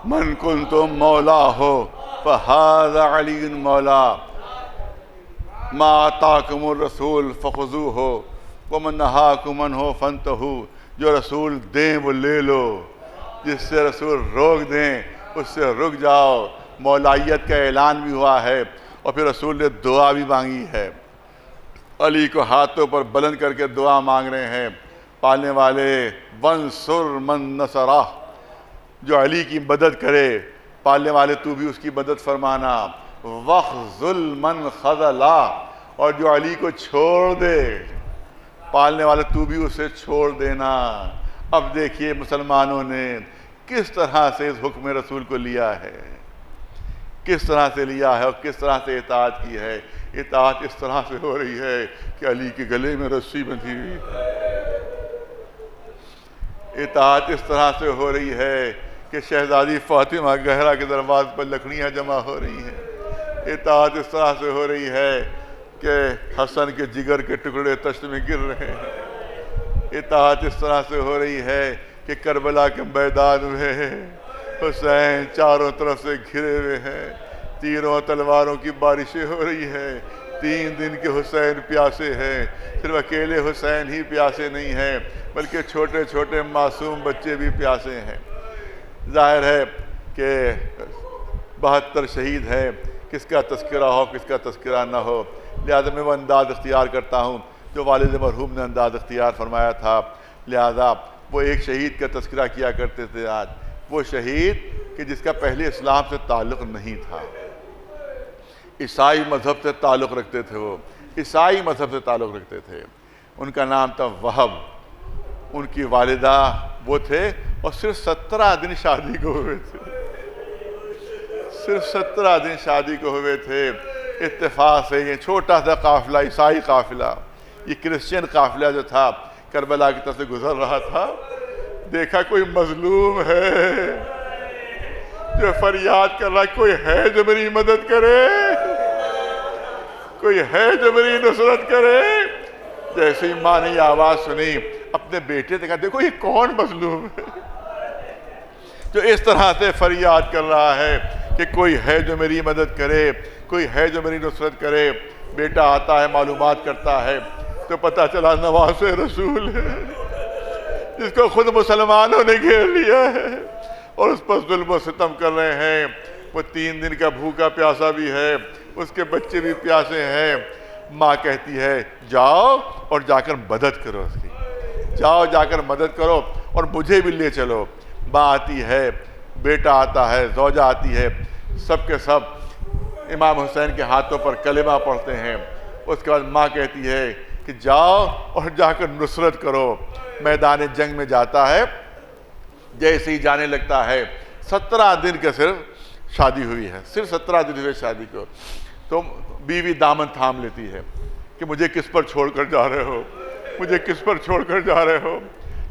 من کنتم مولا ہو فہذا علی مولا. ما آتاکم الرسول فخذوہ ومن نہاکم عنہ فانتہوا. جو رسول دیں وہ لے لو، جس سے رسول روک دیں اس سے رک جاؤ. مولائیت کا اعلان بھی ہوا ہے اور پھر رسول نے دعا بھی مانگی ہے. علی کو ہاتھوں پر بلند کر کے دعا مانگ رہے ہیں. پالنے والے وانصر من نصرہ، جو علی کی مدد کرے، پالنے والے تو بھی اس کی مدد فرمانا. وخذل من خذلہ، اور جو علی کو چھوڑ دے، پالنے والے تو بھی اسے چھوڑ دینا. اب دیکھیے مسلمانوں نے کس طرح سے اس حکم رسول کو لیا ہے، کس طرح سے لیا ہے اور کس طرح سے اطاعت کی ہے. اطاعت اس طرح سے ہو رہی ہے کہ علی کے گلے میں رسی بندھی ہوئی ہے. اطاعت اس طرح سے ہو رہی ہے کہ شہزادی فاطمہ گہرا کے دروازے پر لکڑیاں جمع ہو رہی ہیں۔ اطاعت اس طرح سے ہو رہی ہے کہ حسن کے جگر کے ٹکڑے تشت میں گر رہے ہیں۔ اطاعت اس طرح سے ہو رہی ہے کہ کربلا کے میدان میں حسین چاروں طرف سے گھرے ہوئے ہیں، تیروں تلواروں کی بارشیں ہو رہی ہیں۔ 3 دن کے حسین پیاسے ہیں، صرف اکیلے حسین ہی پیاسے نہیں ہیں بلکہ چھوٹے چھوٹے معصوم بچے بھی پیاسے ہیں۔ ظاہر ہے کہ 72 شہید ہیں، کس کا تذکرہ ہو کس کا تذکرہ نہ ہو، لہذا میں وہ انداز اختیار کرتا ہوں جو والد مرحوم نے انداز اختیار فرمایا تھا۔ لہذا وہ ایک شہید کا تذکرہ کیا کرتے تھے آج، وہ شہید کہ جس کا پہلے اسلام سے تعلق نہیں تھا، عیسائی مذہب سے تعلق رکھتے تھے، وہ عیسائی مذہب سے تعلق رکھتے تھے۔ ان کا نام تھا وہب، ان کی والدہ وہ تھے اور صرف 17 دن شادی کو ہوئے تھے، صرف 17 دن شادی کو ہوئے تھے۔ اتفاق سے یہ چھوٹا سا قافلہ، عیسائی قافلہ، یہ کرسچین قافلہ جو تھا کربلا کی طرف سے گزر رہا تھا، دیکھا کوئی مظلوم ہے جو فریاد کر رہا، کوئی ہے جو میری مدد کرے، کوئی ہے جو میری نصرت کرے۔ جیسے ہی ماں نے یہ آواز سنی اپنے بیٹے سے کہا، دیکھو یہ کون مظلوم ہے جو اس طرح سے فریاد کر رہا ہے کہ کوئی ہے جو میری مدد کرے، کوئی ہے جو میری نصرت کرے۔ بیٹا آتا ہے، معلومات کرتا ہے تو پتہ چلا نواز رسول ہے جس کو خود مسلمانوں نے گھیر لیا ہے اور اس پر ظلم و ستم کر رہے ہیں۔ وہ 3 دن کا بھوکا پیاسا بھی ہے، اس کے بچے بھی پیاسے ہیں۔ ماں کہتی ہے جاؤ اور جا کر مدد کرو، اس کی جاؤ جا کر مدد کرو اور مجھے بھی لے چلو۔ ماں آتی ہے، بیٹا آتا ہے، زوجہ آتی ہے، سب کے سب امام حسین کے ہاتھوں پر کلمہ پڑھتے ہیں۔ اس کے بعد ماں کہتی ہے کہ جاؤ اور جا کر نصرت کرو۔ میدان جنگ میں جاتا ہے، جیسے ہی جانے لگتا ہے 17 دن کا صرف شادی ہوئی ہے، صرف 17 دن ہوئے شادی کو، تو بیوی دامن تھام لیتی ہے کہ مجھے کس پر چھوڑ کر جا رہے ہو، مجھے کس پر چھوڑ کر جا رہے ہو۔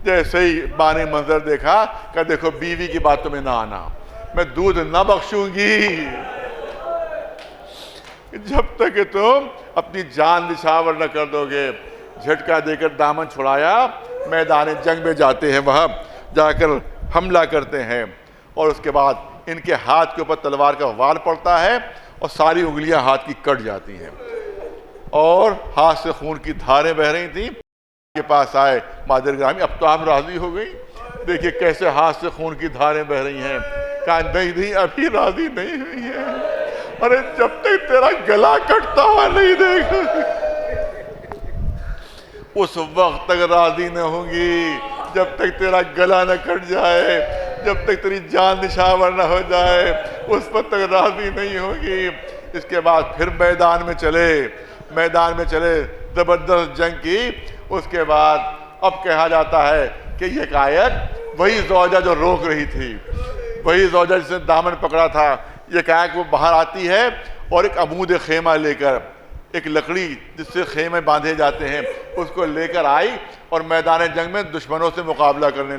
جیسے ہی ماں نے منظر دیکھا کہ دیکھو بیوی کی باتوں میں نہ آنا، میں دودھ نہ بخشوں گی جب تک کہ تم اپنی جان نچھاور نہ کر دو گے۔ جھٹکا دے کر دامن چھڑایا، میدان جنگ میں جاتے ہیں، وہاں جا کر حملہ کرتے ہیں اور اس کے بعد ان کے ہاتھ کے اوپر تلوار کا وار پڑتا ہے اور ساری انگلیاں ہاتھ کی کٹ جاتی ہیں اور ہاتھ سے خون کی دھاریں بہ رہی تھیں۔ کے پاس آئے، مادر گرامی اب تو آپ راضی ہو گئی، دیکھیے کیسے ہاتھ سے خون کی دھاریں بہ رہی ہیں۔ کہا نہیں ابھی راضی نہیں ہوئی ہے، ارے جب تک تیرا گلا کٹتا ہوا نہیں دیکھا اس وقت تک راضی نہ ہوں گی، جب تک تیرا گلا نہ کٹ جائے، جب تک تیری جان نشاور نہ ہو جائے اس وقت تک راضی نہیں ہوگی۔ اس کے بعد پھر میدان میں چلے زبردست جنگ کی۔ اس کے بعد اب کہا جاتا ہے کہ یہ آیت وہی زوجہ جو روک رہی تھی، وہی زوجہ جس نے دامن پکڑا تھا، یہ کہا کہ وہ باہر آتی ہے اور ایک عمود خیمہ لے کر، ایک لکڑی جس سے خیمے باندھے جاتے ہیں اس کو لے کر آئی اور میدان جنگ میں دشمنوں سے مقابلہ کرنے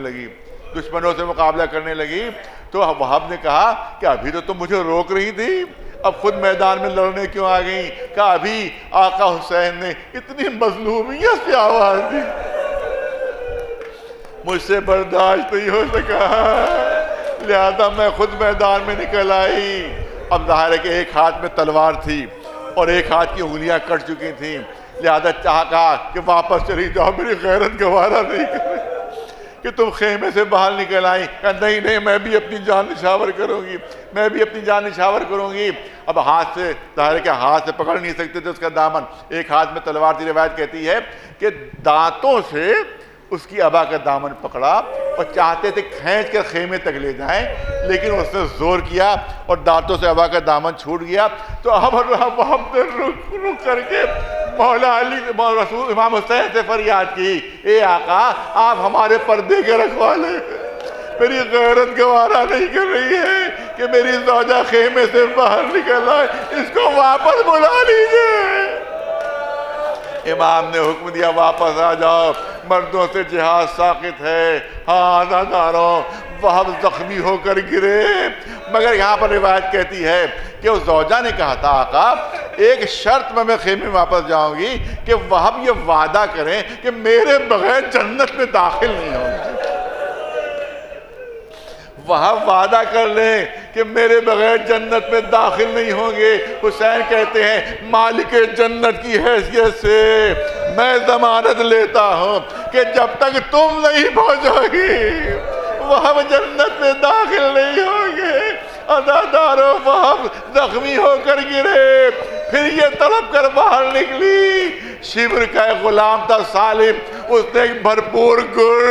لگی۔ تو وہاب نے کہا کہ ابھی تو تم مجھے روک رہی تھی، اب خود میدان میں لڑنے کیوں آ گئی؟ کہا ابھی آقا حسین نے اتنی مظلومیت سے آواز دی، مجھ سے برداشت نہیں ہو سکا، لہذا میں خود میدان میں نکل آئی۔ اب ظاہر ہے کہ ایک ہاتھ میں تلوار تھی اور ایک ہاتھ کی انگلیاں کٹ چکی تھیں، لہذا کہا کہ واپس چلی جاؤ، میری غیرت گوارا نہیں کر رہی کہ تم خیمے سے باہر نکل آئی۔ کہا نہیں میں بھی اپنی جان نچھاور کروں گی، اب ہاتھ سے ظاہر ہے کہ ہاتھ سے پکڑ نہیں سکتے تھے اس کا دامن، ایک ہاتھ میں تلوار تھی۔ روایت کہتی ہے کہ دانتوں سے اس کی ابا کا دامن پکڑا اور چاہتے تھے کھینچ کر خیمے تک لے جائیں، لیکن اس نے زور کیا اور دانتوں سے ابا کا دامن چھوٹ گیا۔ تو اب ہم نے رک کر کے مولا علی رسول امام حسین سے فریاد کی، اے آقا آپ ہمارے پردے کے رکھوالے، میری غیرت گوارا نہیں کر رہی ہے کہ میری زوجہ خیمے سے باہر نکل آئے، اس کو واپس بلا لیجئے۔ امام نے حکم دیا واپس آ جاؤ۔ مردوں سے جہاد ساقط ہے۔ ہاں عزاداروں، وہب زخمی ہو کر گرے، مگر یہاں پر روایت کہتی ہے کہ اس زوجہ نے کہا تھا آقا ایک شرط میں خیمے میں واپس جاؤں گی کہ وہب یہ وعدہ کریں کہ میرے بغیر جنت میں داخل نہیں ہوں گے۔ وہب وعدہ کر لیں کہ میرے بغیر جنت میں داخل نہیں ہوں گے۔ حسین کہتے ہیں مالک جنت کی حیثیت سے میں ضمانت لیتا ہوں کہ جب تک تم نہیں پہنچو گی وہب جنت میں داخل نہیں ہوں گے۔ عزاداروں، وہب زخمی ہو کر گرے، پھر یہ طلب کر باہر نکلی۔ شبر کا ایک غلام تھا سالم، اس نے ایک بھرپور گر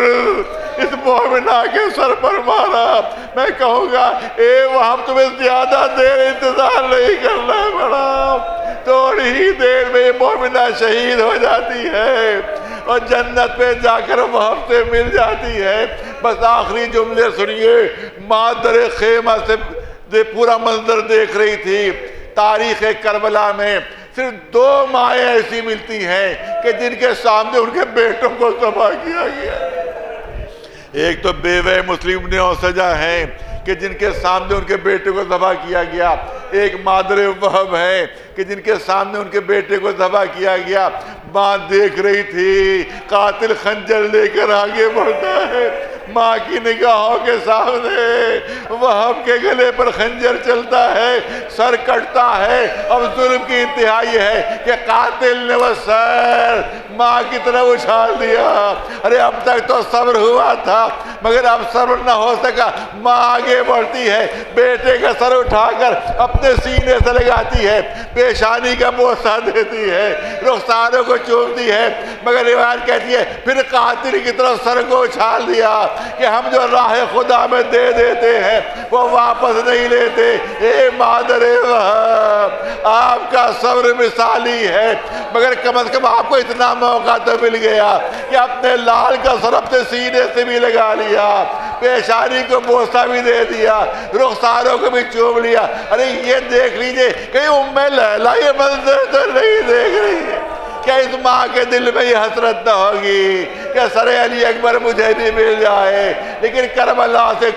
اس مومنہ کے سر پر مارا۔ میں کہوں گا اے وہب تمہیں زیادہ دیر انتظار نہیں کرنا پڑا، تھوڑی ہی دیر میں یہ مومنہ شہید ہو جاتی ہے اور جنت میں جا کر وہب سے مل جاتی ہے۔ بس آخری جملے سنیے۔ ماں در خیمہ سے پورا منظر دیکھ رہی تھی۔ تاریخ کربلا میں صرف 2 مائیں ایسی ملتی ہیں کہ جن کے سامنے ان کے بیٹوں کو ذبح کیا گیا۔ ایک تو بیوہ مسلم ابن اوسجہ ہیں کہ جن کے سامنے ان کے بیٹے کو ذبح کیا گیا۔ ایک مادر وہب ہے کہ جن کے سامنے ان کے بیٹے کو ذبح کیا گیا۔ ماں دیکھ رہی تھی، قاتل خنجر لے کر آگے بڑھتا ہے، ماں کی نگاہوں کے سامنے وہب کے گلے پر خنجر چلتا ہے، سر کٹتا ہے۔ اب ظلم کی انتہا یہ ہے کہ قاتل نے وہ سر ماں کی طرف اچھال دیا۔ ارے اب تک تو صبر ہوا تھا مگر اب صبر نہ ہو سکا۔ ماں آگے بڑھتی ہے، بیٹے کا سر اٹھا کر اپنے سینے سے لگاتی ہے، پیشانی کا بوسہ دیتی ہے، رخساروں کو چومتی ہے، مگر روایت کہتی ہے پھر قاتل کی طرف سر کو اچھال دیا کہ ہم جو راہ خدا میں دے دیتے ہیں وہ واپس نہیں لیتے۔ اے مادر وہب، آپ کا صبر مثالی ہے، مگر کم از کم آپ کو اتنا موقع تو مل گیا کہ اپنے لال کا سر اپنے سینے سے بھی لگا لیا، پیشانی کو بوسہ بھی دے دیا، رخساروں کو بھی چوم لیا۔ ارے یہ دیکھ لیجئے کہ ام لیلا یہ منظر تو نہیں دیکھ رہی ہے، کیا اس ماں کے دل میں یہ حسرت نہ ہوگی کہ سر علی اکبر مجھے بھی مل جائے؟ لیکن کربلا سے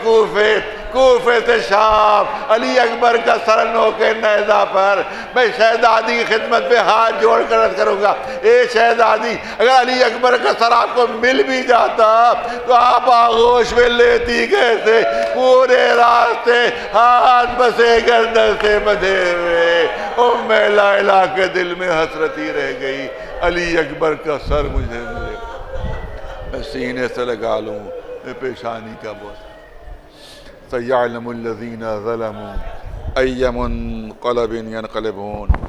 کوفے سے شام، علی اکبر کا سر نوکے نیزہ پر۔ میں شہزادی کی خدمت میں ہاتھ جوڑ کر عرض کروں گا، اے شہزادی اگر علی اکبر کا سر آپ کو مل بھی جاتا تو آپ آغوش میں لیتی کیسے؟ پورے راستے ہاتھ بسے گردن سے بندھے ہوئے ام لیلا کے دل میں حسرت ہی رہ گئی، علی اکبر کا سر مجھے ملے، میں سینے سے لگا لوں، میں پیشانی کا بوسہ۔ سَيَعْلَمُ الَّذِينَ ظَلَمُوا أَيَّ مُنْقَلَبٍ يَنْقَلِبُونَ